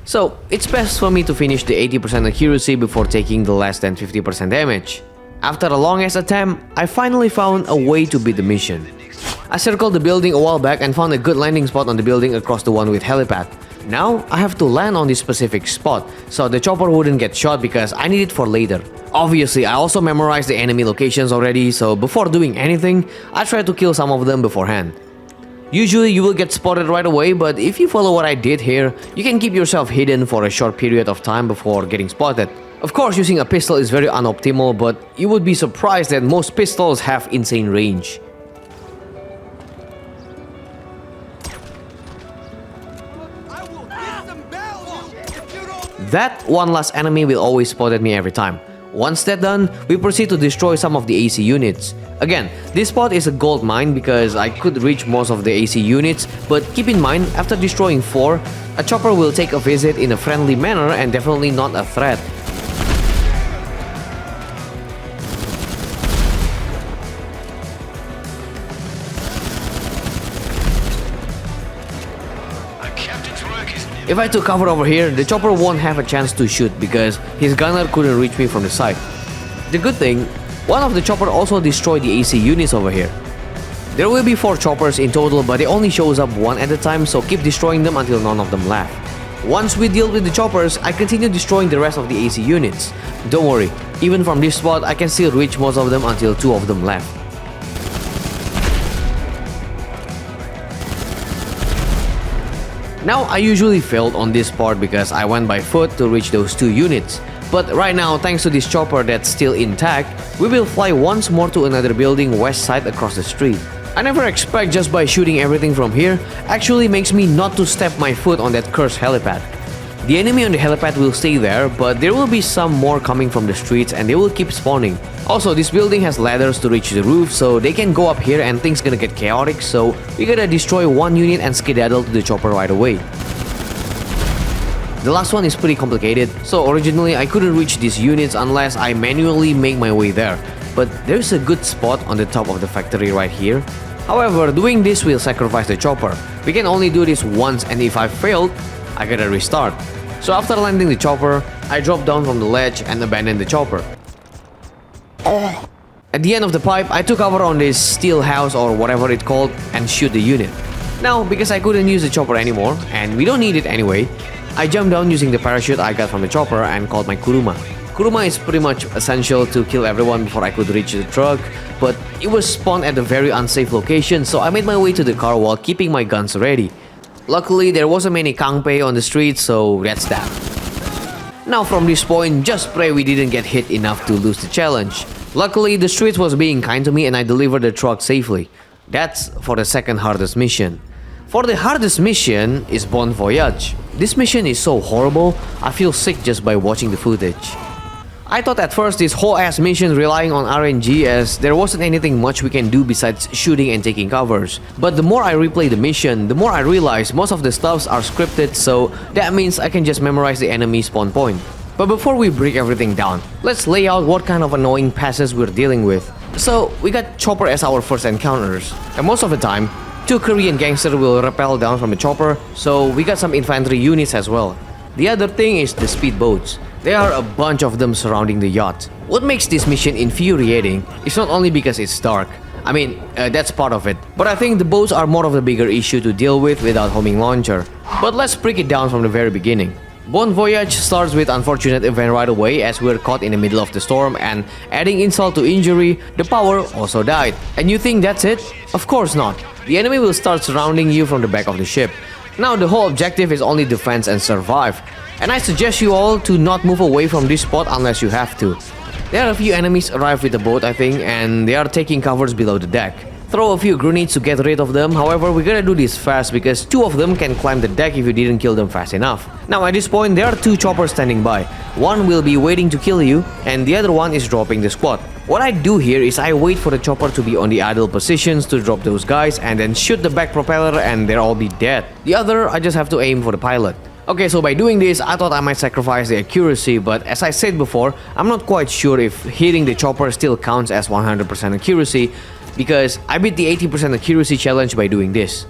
So, it's best for me to finish the 80% accuracy before taking the less than 50% damage. After a long ass attempt, I finally found a way to beat the mission. I circled the building a while back and found a good landing spot on the building across the one with helipad. Now, I have to land on this specific spot, so the chopper wouldn't get shot because I need it for later. Obviously, I also memorized the enemy locations already, so before doing anything, I try to kill some of them beforehand. Usually you will get spotted right away, but if you follow what I did here, you can keep yourself hidden for a short period of time before getting spotted. Of course, using a pistol is very unoptimal, but you would be surprised that most pistols have insane range. That one last enemy will always spot at me every time. Once that's done, we proceed to destroy some of the AC units. Again, this spot is a gold mine because I could reach most of the AC units, but keep in mind, after destroying 4, a chopper will take a visit in a friendly manner and definitely not a threat. If I took cover over here, the chopper won't have a chance to shoot because his gunner couldn't reach me from the side. The good thing, one of the chopper also destroyed the AC units over here. There will be 4 choppers in total, but it only shows up 1 at a time, so keep destroying them until none of them left. Once we deal with the choppers, I continue destroying the rest of the AC units. Don't worry, even from this spot, I can still reach most of them until 2 of them left. Now, I usually failed on this part because I went by foot to reach those 2 units. But right now, thanks to this chopper that's still intact, we will fly once more to another building west side across the street. I never expect just by shooting everything from here actually makes me not to step my foot on that cursed helipad. The enemy on the helipad will stay there, but there will be some more coming from the streets and they will keep spawning. Also, this building has ladders to reach the roof, so they can go up here and things gonna get chaotic, so we gotta destroy 1 unit and skedaddle to the chopper right away. The last one is pretty complicated, so originally I couldn't reach these units unless I manually make my way there. But there's a good spot on the top of the factory right here. However, doing this will sacrifice the chopper. We can only do this once, and if I failed, I gotta restart. So after landing the chopper, I dropped down from the ledge and abandoned the chopper. At the end of the pipe, I took cover on this steel house or whatever it's called and shoot the unit. Now, because I couldn't use the chopper anymore, and we don't need it anyway, I jumped down using the parachute I got from the chopper and called my kuruma. Kuruma is pretty much essential to kill everyone before I could reach the truck, but it was spawned at a very unsafe location, so I made my way to the car while keeping my guns ready. Luckily, there wasn't many Kangpei on the streets, so that's that. Now from this point, just pray we didn't get hit enough to lose the challenge. Luckily, the streets was being kind to me and I delivered the truck safely. That's for the second hardest mission. For the hardest mission is Bon Voyage. This mission is so horrible, I feel sick just by watching the footage. I thought at first this whole ass mission relying on RNG as there wasn't anything much we can do besides shooting and taking covers. But the more I replay the mission, the more I realize most of the stuffs are scripted, so that means I can just memorize the enemy spawn point. But before we break everything down, let's lay out what kind of annoying passes we're dealing with. So we got Chopper as our first encounters, and most of the time, 2 Korean gangsters will rappel down from the chopper, so we got some infantry units as well. The other thing is the speedboats. There are a bunch of them surrounding the yacht. What makes this mission infuriating is not only because it's dark. I mean, that's part of it. But I think the boats are more of the bigger issue to deal with without homing launcher. But let's break it down from the very beginning. Bon Voyage starts with unfortunate event right away as we're caught in the middle of the storm, and adding insult to injury, the power also died. And you think that's it? Of course not. The enemy will start surrounding you from the back of the ship. Now the whole objective is only defense and survive. And I suggest you all to not move away from this spot unless you have to. There are a few enemies arrived with the boat, I think, and they are taking covers below the deck. Throw a few grenades to get rid of them, however we gotta do this fast because 2 of them can climb the deck if you didn't kill them fast enough. Now at this point there are 2 choppers standing by. One will be waiting to kill you and the other one is dropping the squad. What I do here is I wait for the chopper to be on the idle positions to drop those guys and then shoot the back propeller and they'll all be dead. The other, I just have to aim for the pilot. Okay, so by doing this, I thought I might sacrifice the accuracy, but as I said before, I'm not quite sure if hitting the chopper still counts as 100% accuracy, because I beat the 80% accuracy challenge by doing this.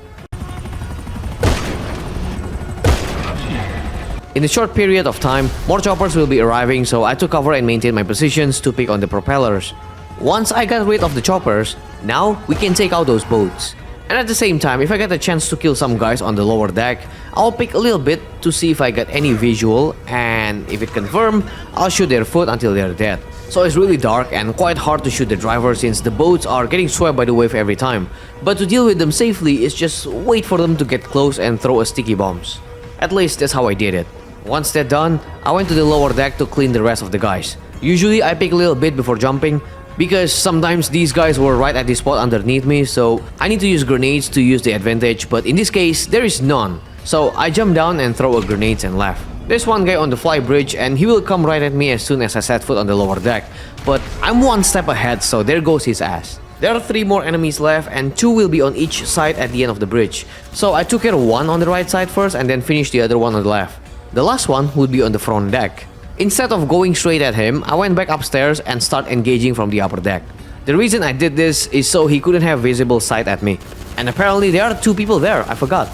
In a short period of time, more choppers will be arriving, so I took cover and maintained my positions to pick on the propellers. Once I got rid of the choppers, now we can take out those boats. And at the same time, if I get a chance to kill some guys on the lower deck, I'll pick a little bit to see if I get any visual, and if it confirms, I'll shoot their foot until they're dead. So it's really dark and quite hard to shoot the driver since the boats are getting swept by the wave every time. But to deal with them safely is just wait for them to get close and throw a sticky bombs. At least that's how I did it. Once that's done, I went to the lower deck to clean the rest of the guys. Usually I pick a little bit before jumping, because sometimes these guys were right at the spot underneath me, so I need to use grenades to use the advantage, but in this case, there is none. So I jump down and throw a grenade and left. There's one guy on the fly bridge and he will come right at me as soon as I set foot on the lower deck, but I'm one step ahead, so there goes his ass. There are 3 more enemies left and 2 will be on each side at the end of the bridge. So I took care of one on the right side first and then finished the other one on the left. The last one would be on the front deck. Instead of going straight at him, I went back upstairs and started engaging from the upper deck. The reason I did this is so he couldn't have visible sight at me. And apparently there are 2 people there, I forgot.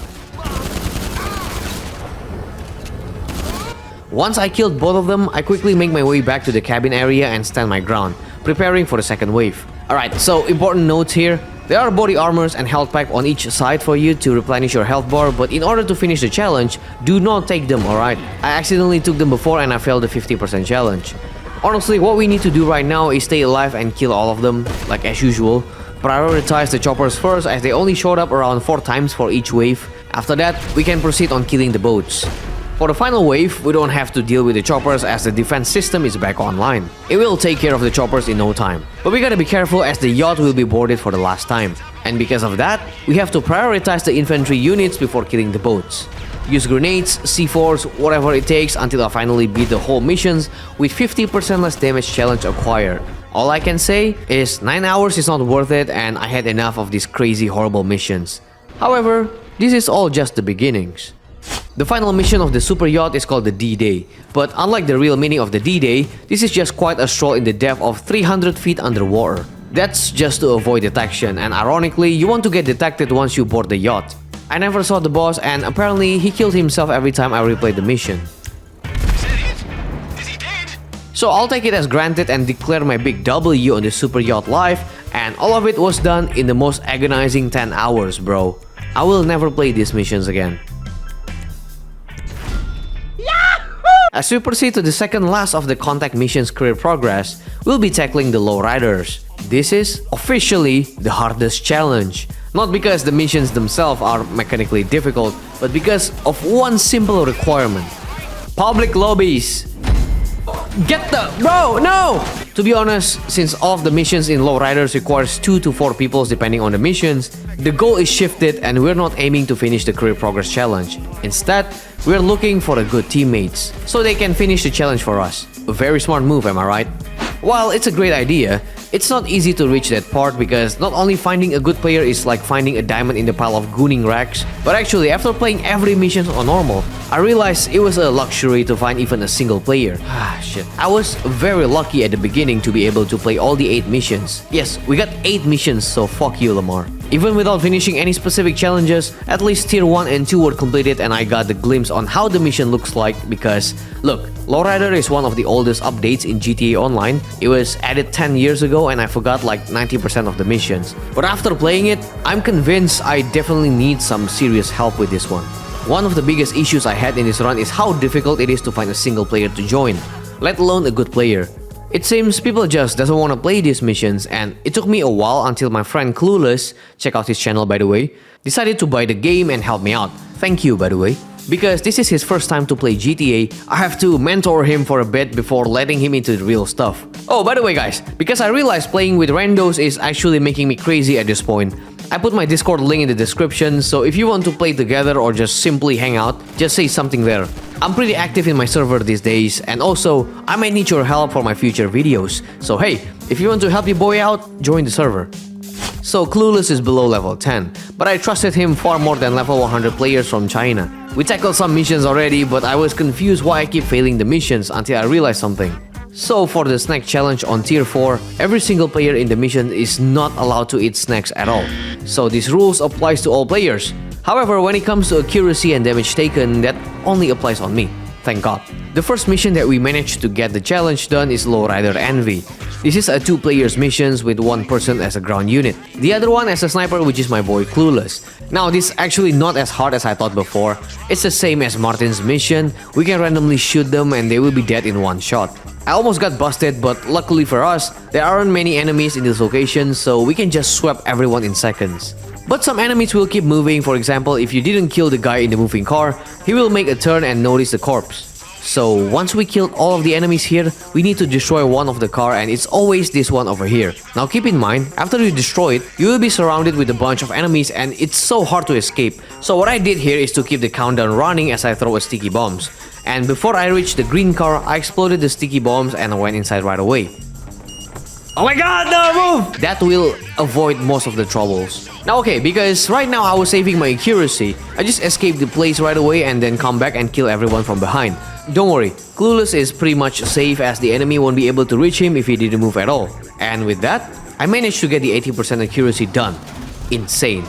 Once I killed both of them, I quickly make my way back to the cabin area and stand my ground, preparing for the second wave. Alright, so important notes here. There are body armors and health pack on each side for you to replenish your health bar, but in order to finish the challenge, do not take them, alright? I accidentally took them before and I failed the 50% challenge. Honestly, what we need to do right now is stay alive and kill all of them, like as usual. Prioritize the choppers first as they only showed up around 4 times for each wave. After that, we can proceed on killing the boats. For the final wave, we don't have to deal with the choppers as the defense system is back online. It will take care of the choppers in no time. But we gotta be careful as the yacht will be boarded for the last time. And because of that, we have to prioritize the infantry units before killing the boats. Use grenades, C4s, whatever it takes until I finally beat the whole missions with 50% less damage challenge acquired. All I can say is 9 hours is not worth it and I had enough of these crazy horrible missions. However, this is all just the beginnings. The final mission of the super yacht is called the D-Day, but unlike the real meaning of the D-Day, this is just quite a stroll in the depth of 300 feet underwater. That's just to avoid detection, and ironically, you want to get detected once you board the yacht. I never saw the boss and apparently he killed himself every time I replayed the mission. Is that it? Is he dead? So I'll take it as granted and declare my big W on the Superyacht Life, and all of it was done in the most agonizing 10 hours, bro. I will never play these missions again. As we proceed to the second last of the Contact mission's career progress, we'll be tackling the Lowriders. This is officially the hardest challenge. Not because the missions themselves are mechanically difficult, but because of one simple requirement. Public lobbies. Get the... Bro, no! To be honest, since all of the missions in Lowriders requires 2 to 4 people depending on the missions, the goal is shifted and we're not aiming to finish the career progress challenge. Instead, we're looking for a good teammates, so they can finish the challenge for us. A very smart move, am I right? While it's a great idea, it's not easy to reach that part because not only finding a good player is like finding a diamond in the pile of gooning racks, but actually after playing every mission on normal, I realized it was a luxury to find even a single player. Ah shit. I was very lucky at the beginning to be able to play all the 8 missions. Yes, we got 8 missions, so fuck you, Lamar. Even without finishing any specific challenges, at least tier 1 and 2 were completed and I got the glimpse on how the mission looks like because, look, Lowrider is one of the oldest updates in GTA Online. It was added 10 years ago and I forgot like 90% of the missions. But after playing it, I'm convinced I definitely need some serious help with this one. One of the biggest issues I had in this run is how difficult it is to find a single player to join, let alone a good player. It seems people just doesn't want to play these missions and it took me a while until my friend Clueless, check out his channel by the way, decided to buy the game and help me out. Thank you by the way. Because this is his first time to play GTA, I have to mentor him for a bit before letting him into the real stuff. Oh, by the way guys, because I realized playing with randos is actually making me crazy at this point, I put my Discord link in the description, so if you want to play together or just simply hang out, just say something there. I'm pretty active in my server these days, and also, I might need your help for my future videos. So hey, if you want to help your boy out, join the server. So Clueless is below level 10, but I trusted him far more than level 100 players from China. We tackled some missions already, but I was confused why I keep failing the missions until I realized something. So for the snack challenge on tier 4, every single player in the mission is not allowed to eat snacks at all. So this rules applies to all players. However, when it comes to accuracy and damage taken, that only applies on me. Thank God. The first mission that we managed to get the challenge done is Lowrider Envy. This is a 2-players missions with 1 person as a ground unit. The other one as a sniper, which is my boy Clueless. Now this is actually not as hard as I thought before. It's the same as Martin's mission. We can randomly shoot them and they will be dead in 1 shot. I almost got busted, but luckily for us, there aren't many enemies in this location, so we can just swap everyone in seconds. But some enemies will keep moving. For example, if you didn't kill the guy in the moving car, he will make a turn and notice the corpse. So once we killed all of the enemies here, we need to destroy one of the car and it's always this one over here. Now keep in mind, after you destroy it, you will be surrounded with a bunch of enemies and it's so hard to escape. So what I did here is to keep the countdown running as I throw a sticky bombs. And before I reached the green car, I exploded the sticky bombs and I went inside right away. Oh my god, no, move! That will avoid most of the troubles. Now okay, because right now I was saving my accuracy, I just escaped the place right away and then come back and kill everyone from behind. Don't worry, Clueless is pretty much safe as the enemy won't be able to reach him if he didn't move at all. And with that, I managed to get the 80% accuracy done. Insane.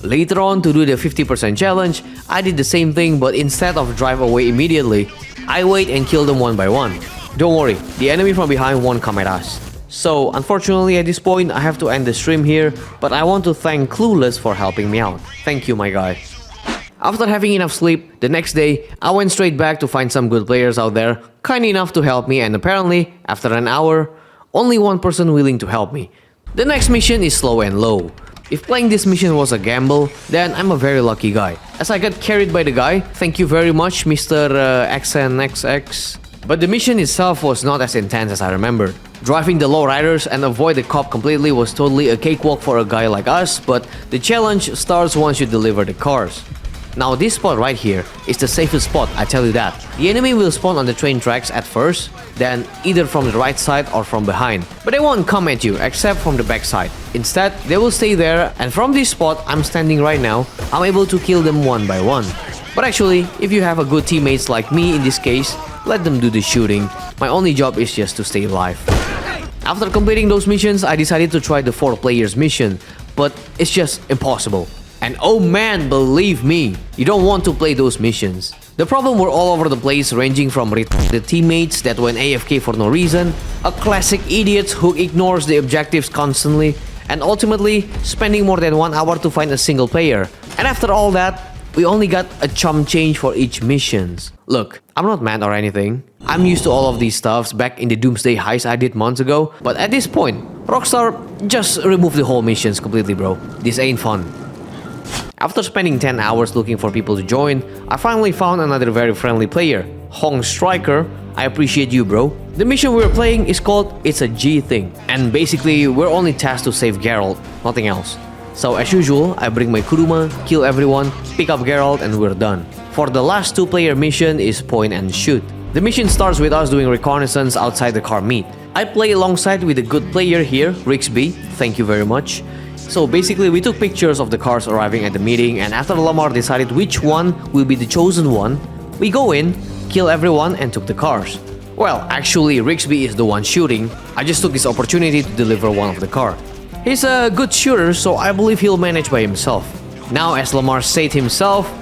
Later on, to do the 50% challenge, I did the same thing, but instead of drive away immediately, I wait and kill them one by one. Don't worry, the enemy from behind won't come at us. So unfortunately at this point I have to end the stream here, but I want to thank Clueless for helping me out. Thank you my guy. After having enough sleep, the next day I went straight back to find some good players out there, kind enough to help me, and apparently, after an hour, only 1 person willing to help me. The next mission is Slow and Low. If playing this mission was a gamble, then I'm a very lucky guy, as I got carried by the guy. Thank you very much Mr. XNXX. But the mission itself was not as intense as I remembered. Driving the Lowriders and avoid the cop completely was totally a cakewalk for a guy like us, but the challenge starts once you deliver the cars. Now this spot right here is the safest spot, I tell you that. The enemy will spawn on the train tracks at first, then either from the right side or from behind. But they won't come at you except from the back side. Instead, they will stay there, and from this spot I'm standing right now, I'm able to kill them one by one. But actually, if you have a good teammates like me in this case, let them do the shooting. My only job is just to stay alive. After completing those missions, I decided to try the 4 players mission, but it's just impossible. And oh man, believe me, you don't want to play those missions. The problem were all over the place, ranging from the teammates that went AFK for no reason, a classic idiot who ignores the objectives constantly, and ultimately spending more than 1 hour to find a single player. And after all that, we only got a chump change for each missions. Look, I'm not mad or anything. I'm used to all of these stuffs back in the Doomsday heist I did months ago, but at this point, Rockstar just removed the whole missions completely, bro. This ain't fun. After spending 10 hours looking for people to join, I finally found another very friendly player, Hong Striker. I appreciate you, bro. The mission we're playing is called It's a G Thing, and basically we're only tasked to save Gerald, nothing else. So as usual, I bring my Kuruma, kill everyone, pick up Gerald, and we're done. For the last 2-player mission is point and shoot. The mission starts with us doing reconnaissance outside the car meet. I play alongside with a good player here, Rixby, thank you very much. So basically we took pictures of the cars arriving at the meeting, and after Lamar decided which one will be the chosen one, we go in, kill everyone, and took the cars. Well, actually Rixby is the one shooting. I just took this opportunity to deliver one of the car. He's a good shooter, so I believe he'll manage by himself. Now, as Lamar said himself,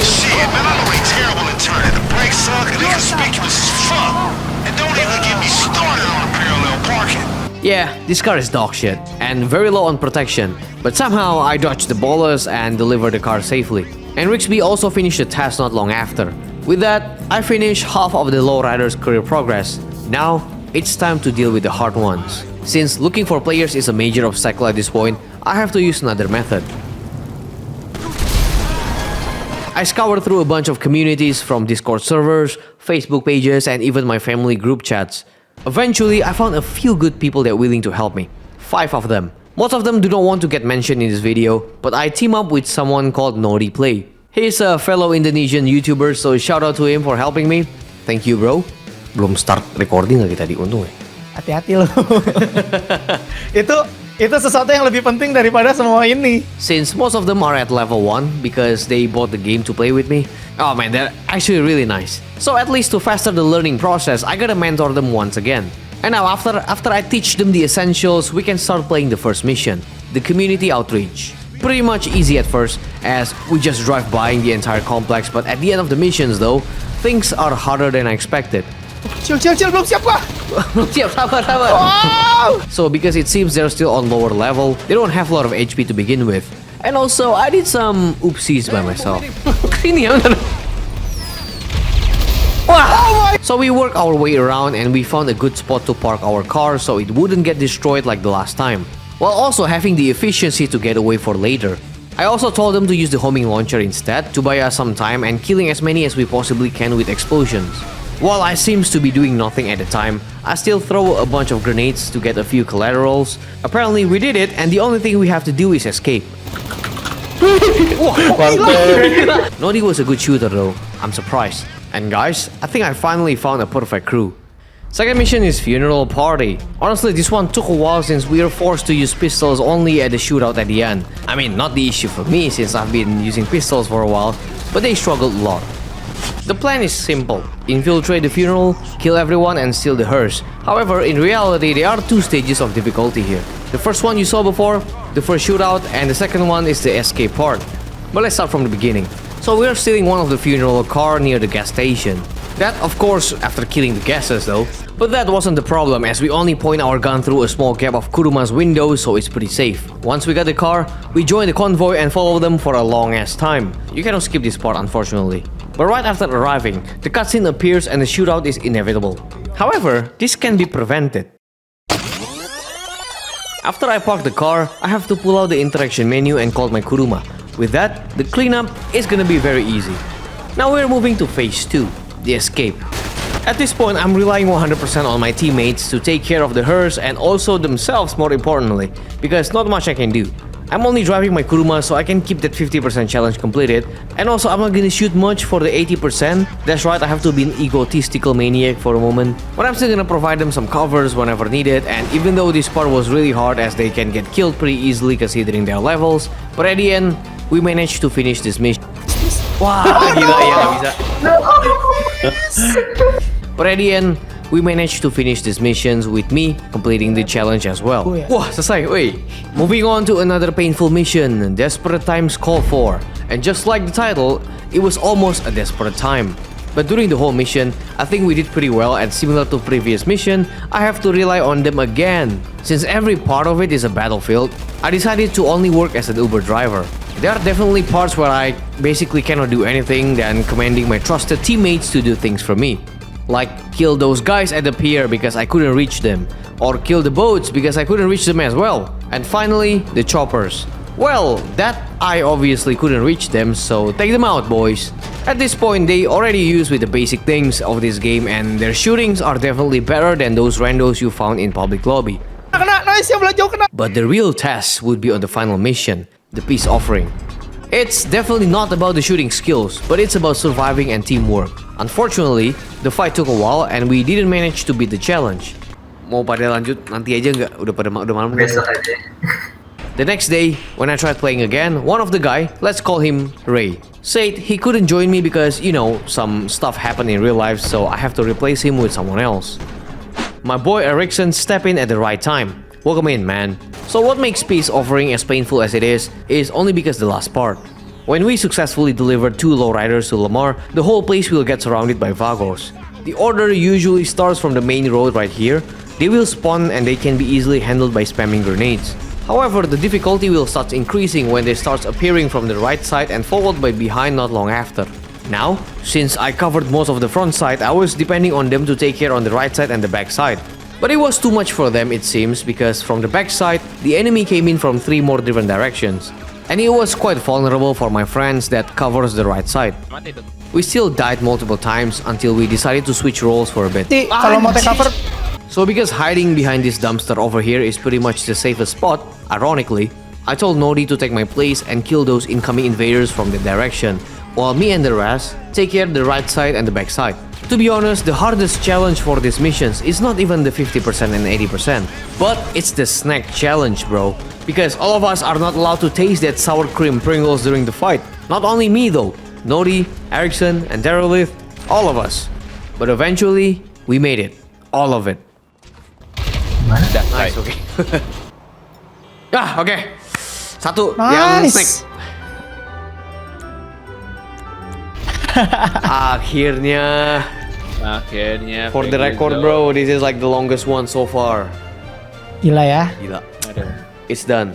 Shit, man, I know they terrible in turning. The brakes suck and they conspicuous as fuck. And don't even get me started on parallel parking. yeah, this car is dog shit and very low on protection, but somehow I dodged the ballers and delivered the car safely. And Rixby also finished the task not long after. With that, I finished half of the Lowriders' career progress. Now, it's time to deal with the hard ones. Since looking for players is a major obstacle at this point, I have to use another method. I scoured through a bunch of communities from Discord servers, Facebook pages, and even my family group chats. Eventually, I found a few good people that are willing to help me. 5 of them. Most of them do not want to get mentioned in this video, but I team up with someone called NotTheRealSpartan. He's a fellow Indonesian YouTuber, so shout out to him for helping me. Thank you, bro. Belum start recording lagi tadi, untung ya. Hati-hati loh. Itu sesuatu yang lebih penting daripada semua ini. Since most of them are at level 1 because they bought the game to play with me, oh man, they're actually really nice. So at least to faster the learning process, I gotta mentor them once again. And now after I teach them the essentials, we can start playing the first mission, the community outreach. Pretty much easy at first, as we just drive by the entire complex, but at the end of the missions though, things are harder than I expected. Chill, belum siap gua. Sabar. Wow! So because it seems they're still on lower level, they don't have a lot of HP to begin with. And also, I did some oopsies by myself. So we worked our way around and we found a good spot to park our car so it wouldn't get destroyed like the last time, while also having the efficiency to get away for later. I also told them to use the homing launcher instead to buy us some time and killing as many as we possibly can with explosions. While I seems to be doing nothing at the time, I still throw a bunch of grenades to get a few collaterals. Apparently we did it, and the only thing we have to do is escape. Nodi was a good shooter though, I'm surprised. And guys, I think I finally found a perfect crew. Second mission is Funeral Party. Honestly, this one took a while since we were forced to use pistols only at the shootout at the end. I mean, not the issue for me since I've been using pistols for a while, but they struggled a lot. The plan is simple: infiltrate the funeral, kill everyone, and steal the hearse. However, in reality, there are 2 stages of difficulty here. The first one you saw before, the first shootout, and the second one is the escape part. But let's start from the beginning. So we are stealing one of the funeral car near the gas station. That, of course, after killing the guests though. But that wasn't the problem, as we only point our gun through a small gap of Kuruma's window, so it's pretty safe. Once we got the car, we join the convoy and follow them for a long ass time. You cannot skip this part, unfortunately. But right after arriving, the cutscene appears and the shootout is inevitable. However, this can be prevented. After I park the car, I have to pull out the interaction menu and call my Kuruma. With that, the cleanup is gonna be very easy. Now we're moving to phase 2, the escape. At this point, I'm relying 100% on my teammates to take care of the hearse and also themselves more importantly, because not much I can do. I'm only driving my Kuruma so I can keep that 50% challenge completed, and also I'm not gonna shoot much for the 80%. That's right, I have to be an egotistical maniac for a moment, but I'm still gonna provide them some covers whenever needed. And even though this part was really hard as they can get killed pretty easily considering their levels, but at the end, we managed to finish this mission. Wah, gila ya, gak bisa. But at the end, we managed to finish these missions with me completing the challenge as well. Wah, selesai, wait. Moving on to another painful mission, Desperate Times Call For. And just like the title, it was almost a desperate time. But during the whole mission, I think we did pretty well, and similar to previous mission, I have to rely on them again. Since every part of it is a battlefield, I decided to only work as an Uber driver. There are definitely parts where I basically cannot do anything than commanding my trusted teammates to do things for me. Like kill those guys at the pier because I couldn't reach them, or kill the boats because I couldn't reach them as well. And finally, the choppers. Well, that I obviously couldn't reach them, so take them out, boys. At this point, they already used with the basic things of this game, and their shootings are definitely better than those randos you found in public lobby. Kena, nice, yang belah jauh kena. But the real test would be on the final mission, the peace offering. It's definitely not about the shooting skills, but it's about surviving and teamwork. Unfortunately, the fight took a while and we didn't manage to beat the challenge. Mau pada lanjut nanti aja nggak? Udah malam. Besok aja. The next day, when I tried playing again, one of the guy, let's call him Ray, said he couldn't join me because, you know, some stuff happened in real life, so I have to replace him with someone else. My boy Erickson stepped in at the right time. Welcome in, man. So what makes peace offering as painful as it is only because the last part. When we successfully delivered 2 lowriders to Lamar, the whole place will get surrounded by Vagos. The order usually starts from the main road right here. They will spawn and they can be easily handled by spamming grenades. However, the difficulty will start increasing when they start appearing from the right side and followed by behind not long after. Now, since I covered most of the front side, I was depending on them to take care on the right side and the back side. But it was too much for them, it seems, because from the back side, the enemy came in from 3 more different directions. And it was quite vulnerable for my friends that covers the right side. We still died multiple times until we decided to switch roles for a bit. Kalau mau take cover. So because hiding behind this dumpster over here is pretty much the safest spot, ironically, I told Nodi to take my place and kill those incoming invaders from the direction, while me and the rest take care of the right side and the back side. To be honest, the hardest challenge for these missions is not even the 50% and 80%, but it's the snack challenge, bro. Because all of us are not allowed to taste that sour cream Pringles during the fight. Not only me though, Nodi, Erickson, and Gerald, all of us. But eventually, we made it. All of it. Nice, okay. Okay. Satu yang snack. Akhirnya. For the record, bro, this is like the longest one so far. Gila ya. Gila. It's done.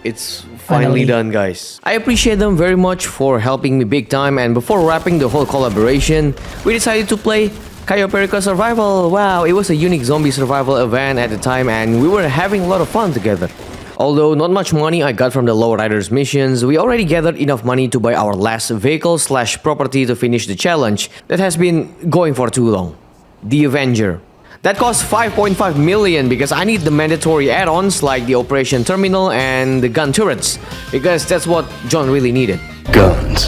It's finally done, guys. I appreciate them very much for helping me big time, and before wrapping the whole collaboration, we decided to play Cayo Perico Survival. Wow, it was a unique zombie survival event at the time and we were having a lot of fun together. Although not much money I got from the Lowriders missions, we already gathered enough money to buy our last vehicle / property to finish the challenge that has been going for too long. The Avenger. That cost 5.5 million because I need the mandatory add-ons like the operation terminal and the gun turrets, because that's what John really needed. Guns.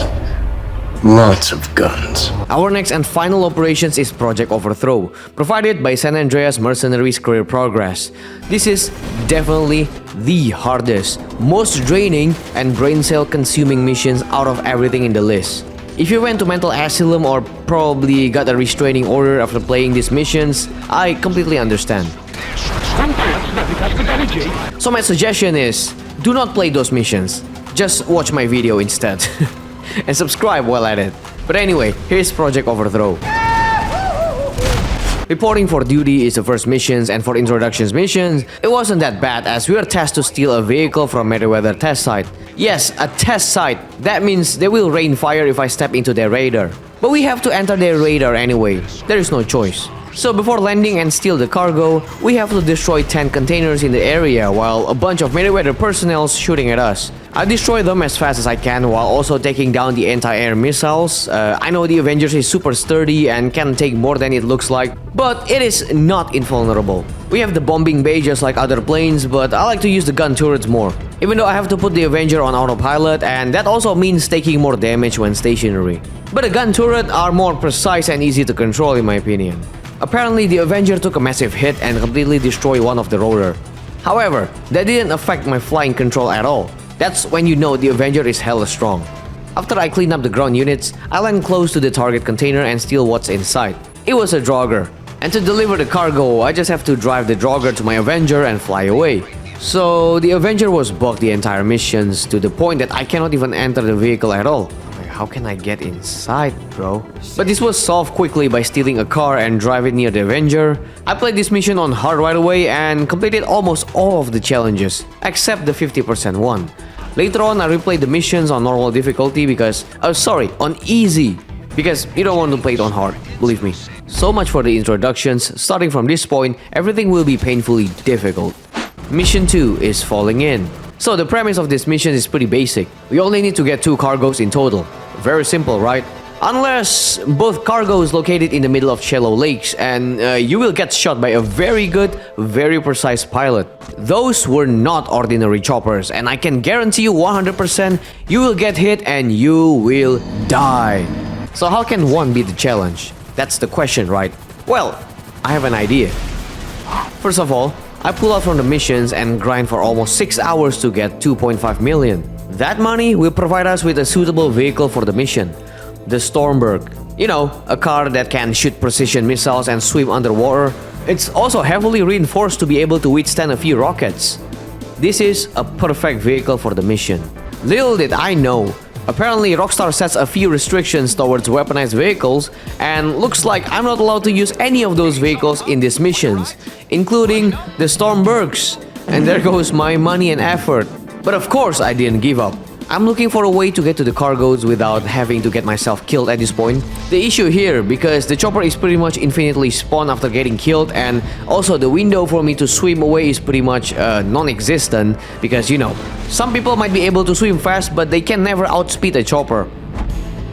Lots of guns. Our next and final operations is Project Overthrow, provided by San Andreas Mercenaries Career Progress. This is definitely the hardest, most draining, and brain cell consuming missions out of everything in the list. If you went to mental asylum or probably got a restraining order after playing these missions, I completely understand. So my suggestion is, do not play those missions. Just watch my video instead. And subscribe while at it. But anyway, here's Project Overthrow. Reporting for duty is the first missions, and for introductions missions, it wasn't that bad as we were tasked to steal a vehicle from Meriwether test site. Yes, a test site. That means they will rain fire if I step into their radar. But we have to enter their radar anyway. There is no choice. So before landing and steal the cargo, we have to destroy 10 containers in the area while a bunch of Meriwether personnel shooting at us. I destroy them as fast as I can while also taking down the anti-air missiles. I know the Avengers is super sturdy and can take more than it looks like, but it is not invulnerable. We have the bombing bay just like other planes, but I like to use the gun turrets more. Even though I have to put the Avenger on autopilot, and that also means taking more damage when stationary. But the gun turrets are more precise and easy to control in my opinion. Apparently, the Avenger took a massive hit and completely destroyed one of the rotor. However, that didn't affect my flying control at all. That's when you know the Avenger is hella strong. After I clean up the ground units, I land close to the target container and steal what's inside. It was a Draugr. And to deliver the cargo, I just have to drive the Draugr to my Avenger and fly away. So the Avenger was bugged the entire missions to the point that I cannot even enter the vehicle at all. How can I get inside, bro? But this was solved quickly by stealing a car and drive it near the Avenger. I played this mission on hard right away and completed almost all of the challenges, except the 50% one. Later on, I replayed the missions on normal difficulty because... on easy. Because you don't want to play it on hard, believe me. So much for the introductions. Starting from this point, everything will be painfully difficult. Mission 2 is falling in. So the premise of this mission is pretty basic. We only need to get 2 cargoes in total. Very simple, right? Unless both cargoes located in the middle of shallow lakes and you will get shot by a very good, very precise pilot. Those were not ordinary choppers and I can guarantee you 100% you will get hit and you will die. So how can one beat the challenge? That's the question, right? Well, I have an idea. First of all, I pull out from the missions and grind for almost 6 hours to get 2.5 million. That money will provide us with a suitable vehicle for the mission. The Stormberg. You know, a car that can shoot precision missiles and swim underwater. It's also heavily reinforced to be able to withstand a few rockets. This is a perfect vehicle for the mission. Little did I know, apparently Rockstar sets a few restrictions towards weaponized vehicles and looks like I'm not allowed to use any of those vehicles in these missions, including the Stormbergs. And there goes my money and effort. But of course I didn't give up. I'm looking for a way to get to the cargoes without having to get myself killed at this point. The issue here, because the chopper is pretty much infinitely spawned after getting killed, and also the window for me to swim away is pretty much non-existent, because you know, some people might be able to swim fast but they can never outspeed a chopper.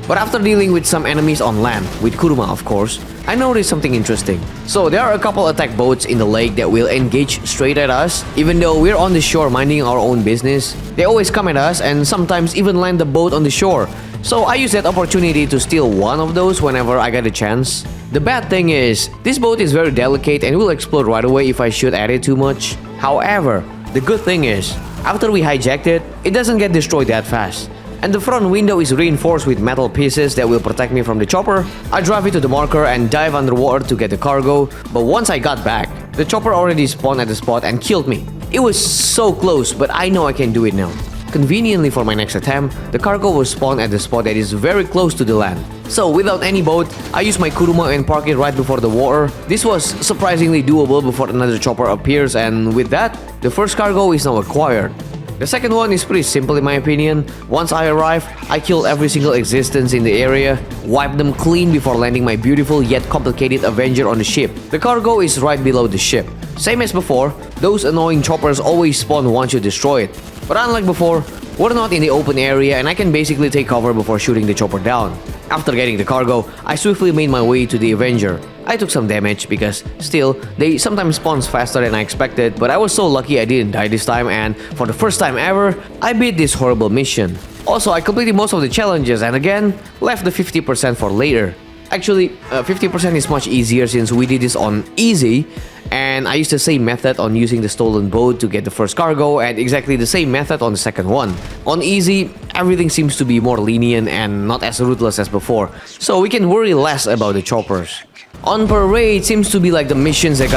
But after dealing with some enemies on land, with Kuruma of course, I noticed something interesting. So there are a couple attack boats in the lake that will engage straight at us, even though we're on the shore minding our own business. They always come at us and sometimes even land the boat on the shore. So I use that opportunity to steal one of those whenever I get a chance. The bad thing is, this boat is very delicate and will explode right away if I shoot at it too much. However, the good thing is, after we hijacked it, it doesn't get destroyed that fast. And the front window is reinforced with metal pieces that will protect me from the chopper. I drive it to the marker and dive underwater to get the cargo, but once I got back, the chopper already spawned at the spot and killed me. It was so close, but I know I can do it now. Conveniently for my next attempt, the cargo was spawned at the spot that is very close to the land. So without any boat, I used my Kuruma and park it right before the water. This was surprisingly doable before another chopper appears, and with that, the first cargo is now acquired. The second one is pretty simple in my opinion. Once I arrive, I kill every single existence in the area, wipe them clean before landing my beautiful yet complicated Avenger on the ship. The cargo is right below the ship. Same as before, those annoying choppers always spawn once you destroy it. But unlike before, we're not in the open area and I can basically take cover before shooting the chopper down. After getting the cargo, I swiftly made my way to the Avenger. I took some damage because still, they sometimes spawn faster than I expected, but I was so lucky I didn't die this time and for the first time ever, I beat this horrible mission. Also, I completed most of the challenges and again, left the 50% for later. Actually, 50% is much easier since we did this on easy and I used the same method on using the stolen boat to get the first cargo and exactly the same method on the second one. On easy, everything seems to be more lenient and not as ruthless as before, so we can worry less about the choppers. On parade seems to be like the missions that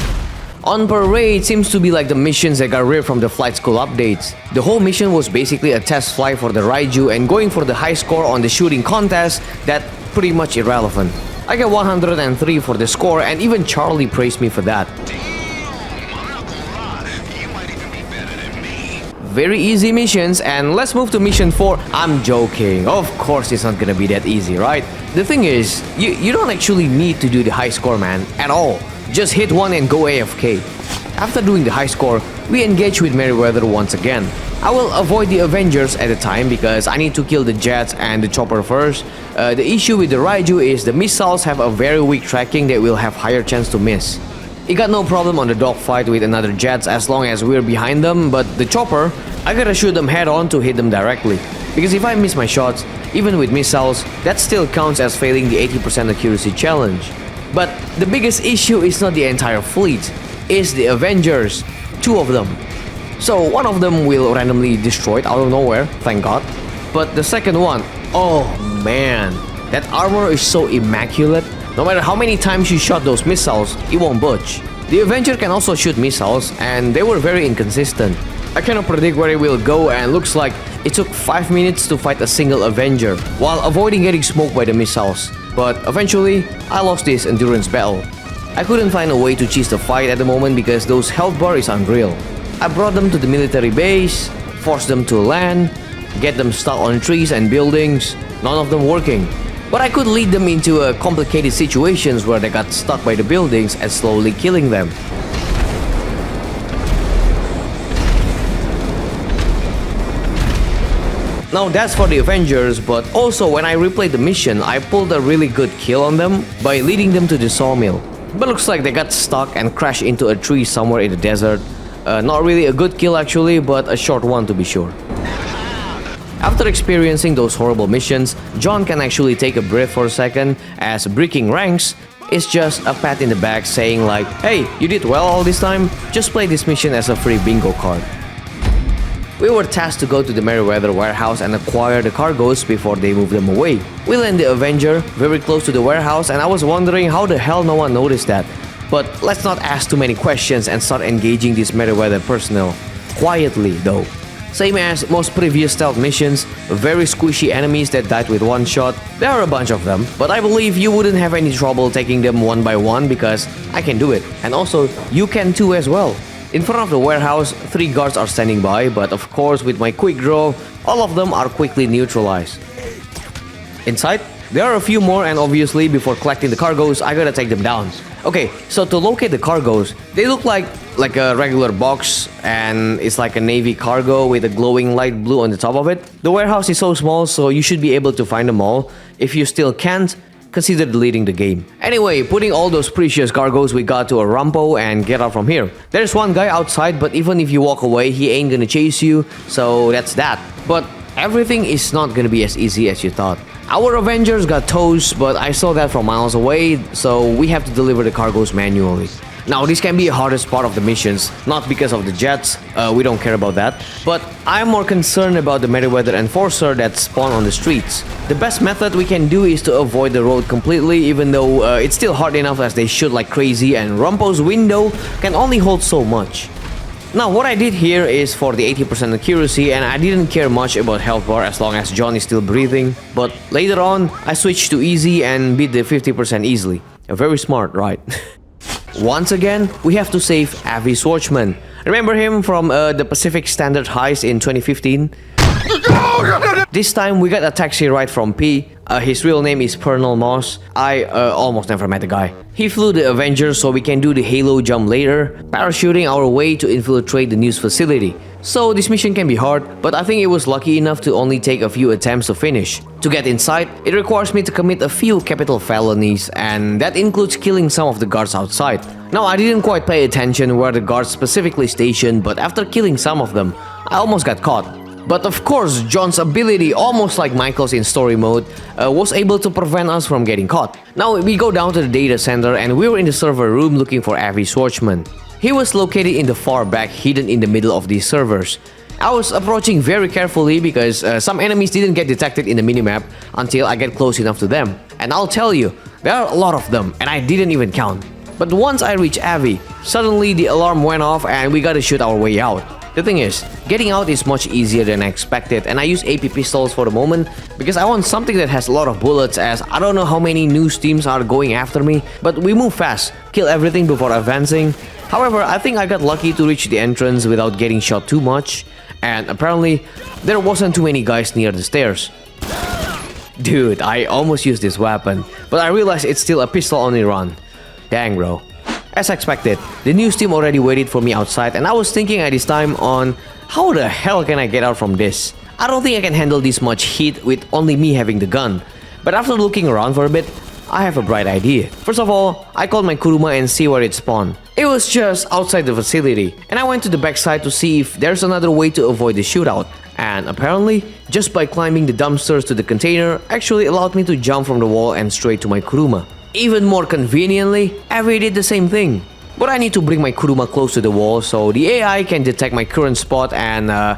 got ripped from the flight school updates. The whole mission was basically a test flight for the Raiju and going for the high score on the shooting contest that pretty much irrelevant. I got 103 for the score and even Charlie praised me for that. Very easy missions and let's move to mission 4. I'm joking, of course it's not gonna be that easy, right? The thing is, you don't actually need to do the high score, man, at all. Just hit one and go AFK. After doing the high score, we engage with Merryweather once again. I will avoid the Avengers at the time because I need to kill the jets and the chopper first. The issue with the Raiju is the missiles have a very weak tracking that will have higher chance to miss. It got no problem on the dogfight with another jets as long as we're behind them, but the chopper, I gotta shoot them head on to hit them directly. Because if I miss my shots, even with missiles, that still counts as failing the 80% accuracy challenge. But the biggest issue is not the entire fleet, it's the Avengers, 2 of them. So one of them will randomly destroyed out of nowhere, thank god. But the second one, oh man, that armor is so immaculate. No matter how many times you shot those missiles, it won't budge. The Avenger can also shoot missiles and they were very inconsistent. I cannot predict where it will go and looks like it took 5 minutes to fight a single Avenger while avoiding getting smoked by the missiles. But eventually, I lost this endurance battle. I couldn't find a way to cheese the fight at the moment because those health bar is unreal. I brought them to the military base, forced them to land, get them stuck on trees and buildings, none of them working. But I could lead them into complicated situations where they got stuck by the buildings and slowly killing them. Now that's for the Avengers, but also when I replayed the mission, I pulled a really good kill on them by leading them to the sawmill. But looks like they got stuck and crashed into a tree somewhere in the desert. Not really a good kill actually, but a short one to be sure. After experiencing those horrible missions, John can actually take a breath for a second, as breaking ranks is just a pat in the back saying like, hey, you did well all this time, just play this mission as a free bingo card. We were tasked to go to the Merryweather warehouse and acquire the cargoes before they move them away. We land the Avenger very close to the warehouse, and I was wondering how the hell no one noticed that. But let's not ask too many questions and start engaging these Merryweather personnel. Quietly though. Same as most previous stealth missions, very squishy enemies that died with one shot. There are a bunch of them, but I believe you wouldn't have any trouble taking them one by one because I can do it. And also, you can too as well. In front of the warehouse, 3 guards are standing by, but of course with my quick draw, all of them are quickly neutralized. Inside, there are a few more, and obviously before collecting the cargoes, I gotta take them down. Okay, so to locate the cargoes, they look like a regular box, and it's like a navy cargo with a glowing light blue on the top of it. The warehouse is so small, so you should be able to find them all. If you still can't, consider deleting the game. Anyway, putting all those precious cargoes we got to a Rampo and get out from here. There's one guy outside, but even if you walk away, he ain't gonna chase you, so that's that. But everything is not gonna be as easy as you thought. Our Avengers got toast, but I saw that from miles away, so we have to deliver the cargoes manually. Now, this can be the hardest part of the missions, not because of the jets, we don't care about that, but I'm more concerned about the Merryweather Enforcer that spawn on the streets. The best method we can do is to avoid the road completely, even though it's still hard enough as they shoot like crazy and Rampo's window can only hold so much. Now, what I did here is for the 80% accuracy, and I didn't care much about health bar as long as John is still breathing, but later on, I switched to easy and beat the 50% easily. Very smart, right? Once again, we have to save Avi Swartzman. Remember him from the Pacific Standard heist in 2015? This time we got a taxi ride from P. His real name is Pernell Moss. I almost never met the guy. He flew the Avengers so we can do the Halo jump later, parachuting our way to infiltrate the news facility. So this mission can be hard, but I think it was lucky enough to only take a few attempts to finish. To get inside, it requires me to commit a few capital felonies, and that includes killing some of the guards outside. Now, I didn't quite pay attention where the guards specifically stationed, but after killing some of them, I almost got caught. But of course, John's ability, almost like Michael's in story mode, was able to prevent us from getting caught. Now we go down to the data center and we were in the server room looking for Avi Swartzman. He was located in the far back, hidden in the middle of these servers. I was approaching very carefully because some enemies didn't get detected in the minimap until I get close enough to them. And I'll tell you, there are a lot of them and I didn't even count. But once I reached Avi, suddenly the alarm went off and we gotta shoot our way out. The thing is, getting out is much easier than I expected, and I use AP pistols for the moment because I want something that has a lot of bullets, as I don't know how many news teams are going after me, but we move fast, kill everything before advancing. However, I think I got lucky to reach the entrance without getting shot too much, and apparently there wasn't too many guys near the stairs. Dude, I almost used this weapon, but I realized it's still a pistol-only run. Dang, bro. As expected, the news team already waited for me outside, and I was thinking at this time on how the hell can I get out from this? I don't think I can handle this much heat with only me having the gun. But after looking around for a bit, I have a bright idea. First of all, I called my Kuruma and see where it spawned. It was just outside the facility, and I went to the backside to see if there's another way to avoid the shootout. And apparently, just by climbing the dumpsters to the container actually allowed me to jump from the wall and straight to my Kuruma. Even more conveniently, Avi did the same thing. But I need to bring my Kuruma close to the wall so the AI can detect my current spot and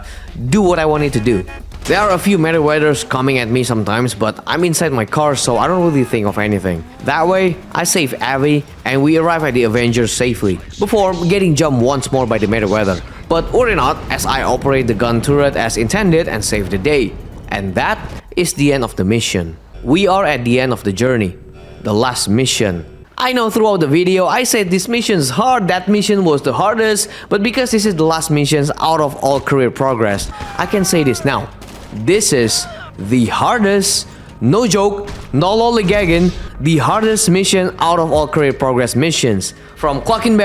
do what I want it to do. There are a few Merryweathers coming at me sometimes, but I'm inside my car so I don't really think of anything. That way, I save Avi and we arrive at the Avengers safely, before getting jumped once more by the Merryweather. But worry not, as I operate the gun turret as intended and save the day. And that is the end of the mission. We are at the end of the journey. The last mission. I know throughout the video I said this mission's hard, that mission was the hardest, but because this is the last missions out of all career progress, I can say this now. this is the hardest, no joke, no lollygagging, the hardest mission out of all career progress missions. From Cluckin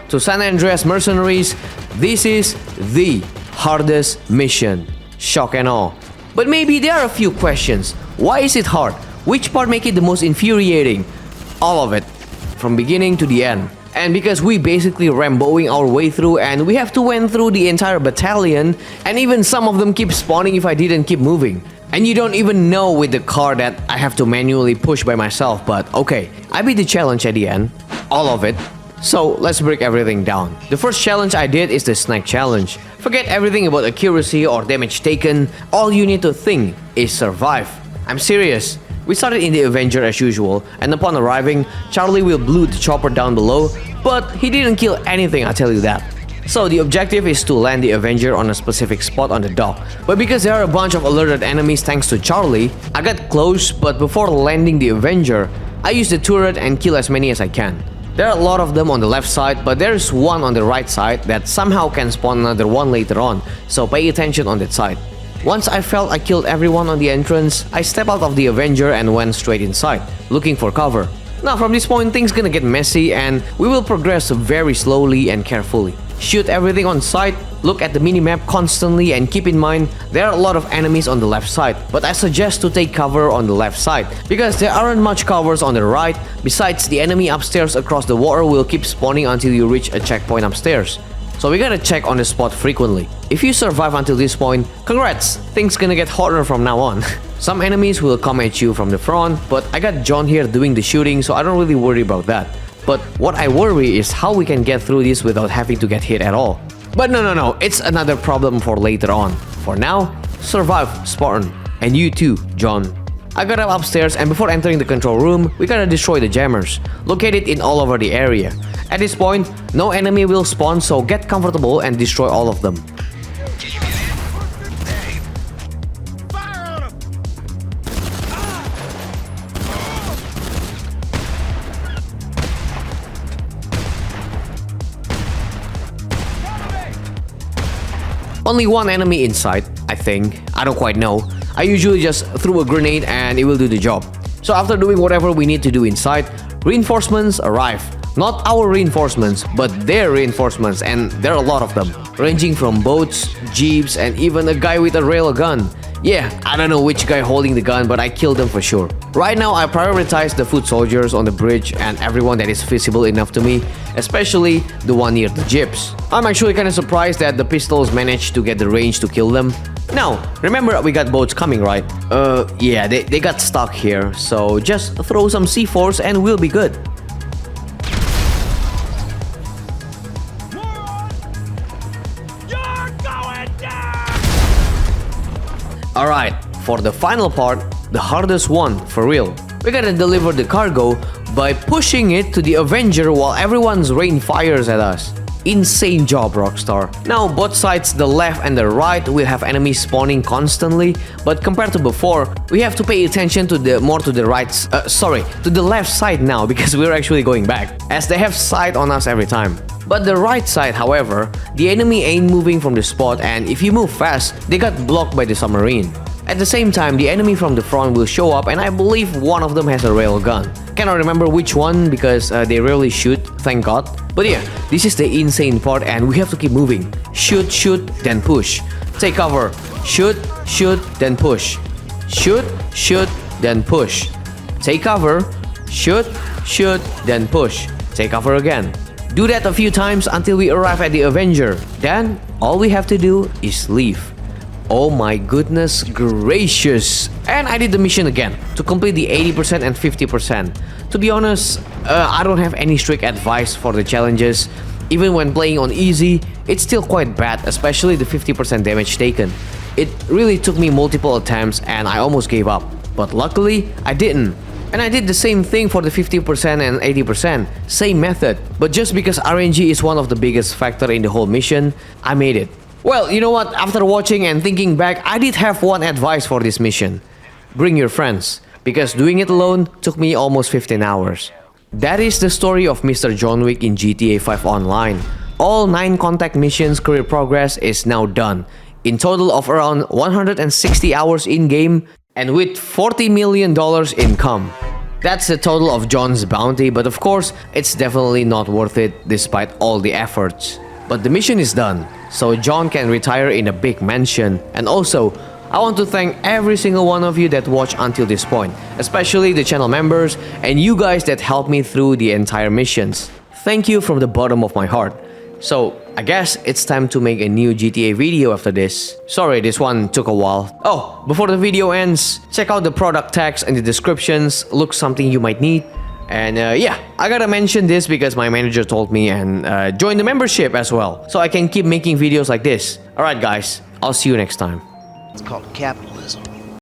to San Andreas Mercenaries, this is the hardest mission. Shock and awe. But maybe there are a few questions. Why is it hard? Which part make it the most infuriating? All of it. From beginning to the end. And because we basically Ramboing our way through and we have to went through the entire battalion, and even some of them keep spawning if I didn't keep moving. And you don't even know with the car that I have to manually push by myself, but okay, I beat the challenge at the end. All of it. So let's break everything down. The first challenge I did is the snack challenge. Forget everything about accuracy or damage taken. All you need to think is survive. I'm serious. We started in the Avenger as usual, and upon arriving, Charlie will blew the chopper down below, but he didn't kill anything, I tell you that. So the objective is to land the Avenger on a specific spot on the dock. But because there are a bunch of alerted enemies thanks to Charlie, I got close, but before landing the Avenger, I used the turret and kill as many as I can. There are a lot of them on the left side, but there is one on the right side that somehow can spawn another one later on, so pay attention on that side. Once I felt I killed everyone on the entrance, I stepped out of the Avenger and went straight inside, looking for cover. Now from this point things gonna get messy and we will progress very slowly and carefully. Shoot everything on sight, look at the minimap constantly, and keep in mind there are a lot of enemies on the left side, but I suggest to take cover on the left side because there aren't much covers on the right. Besides, the enemy upstairs across the water will keep spawning until you reach a checkpoint upstairs. So we gotta check on the spot frequently. If you survive until this point, congrats! Things gonna get harder from now on. Some enemies will come at you from the front, but I got John here doing the shooting, so I don't really worry about that. But what I worry is how we can get through this without having to get hit at all. But no, it's another problem for later on. For now, survive, Spartan. And you too, John. I got up upstairs, and before entering the control room, we gotta destroy the jammers, located in all over the area. At this point, no enemy will spawn, so get comfortable and destroy all of them. Only one enemy inside, I think. I don't quite know. I usually just throw a grenade and it will do the job. So after doing whatever we need to do inside, reinforcements arrive. Not our reinforcements, but their reinforcements, and there are a lot of them. Ranging from boats, jeeps, and even a guy with a railgun. Yeah, I don't know which guy holding the gun, but I killed them for sure. Right now, I prioritize the foot soldiers on the bridge and everyone that is visible enough to me, especially the one near the jeeps. I'm actually kinda surprised that the pistols managed to get the range to kill them. Now, remember we got boats coming, right? Yeah, they got stuck here, so just throw some C4s and we'll be good. Alright, for the final part, the hardest one, for real. We gotta deliver the cargo by pushing it to the Avenger while everyone's rain fires at us. Insane job, Rockstar. Now, both sides, the left and the right, will have enemies spawning constantly, but compared to before, we have to pay attention to the to the left side now because we're actually going back, as they have sight on us every time. But the right side, however, the enemy ain't moving from the spot, and if you move fast, they got blocked by the submarine. At the same time, the enemy from the front will show up, and I believe one of them has a railgun. Cannot remember which one because they rarely shoot, thank god. But yeah, this is the insane part and we have to keep moving. Shoot, shoot, then push. Take cover. Shoot, shoot, then push. Shoot, shoot, then push. Take cover. Shoot, shoot, then push. Take cover again. Do that a few times until we arrive at the Avenger. Then, all we have to do is leave. Oh my goodness gracious. And I did the mission again, to complete the 80% and 50%. To be honest, I don't have any strict advice for the challenges. Even when playing on easy, it's still quite bad, especially the 50% damage taken. It really took me multiple attempts and I almost gave up. But luckily, I didn't. And I did the same thing for the 50% and 80%, same method. But just because RNG is one of the biggest factor in the whole mission, I made it. Well, you know what, after watching and thinking back, I did have one advice for this mission. Bring your friends, because doing it alone took me almost 15 hours. That is the story of Mr. John Wick in GTA 5 Online. All 9 contact missions career progress is now done. in total of around 160 hours in-game, and with $40 million income. That's the total of John's bounty, but of course, it's definitely not worth it despite all the efforts. But the mission is done, so John can retire in a big mansion. And also, I want to thank every single one of you that watched until this point, especially the channel members and you guys that helped me through the entire missions. Thank you from the bottom of my heart. So, I guess it's time to make a new GTA video after this. Sorry, this one took a while. Oh, before the video ends, check out the product tags in the descriptions. Look something you might need. And yeah, I gotta mention this because my manager told me, and join the membership as well, so I can keep making videos like this. Alright guys, I'll see you next time. It's called capitalism.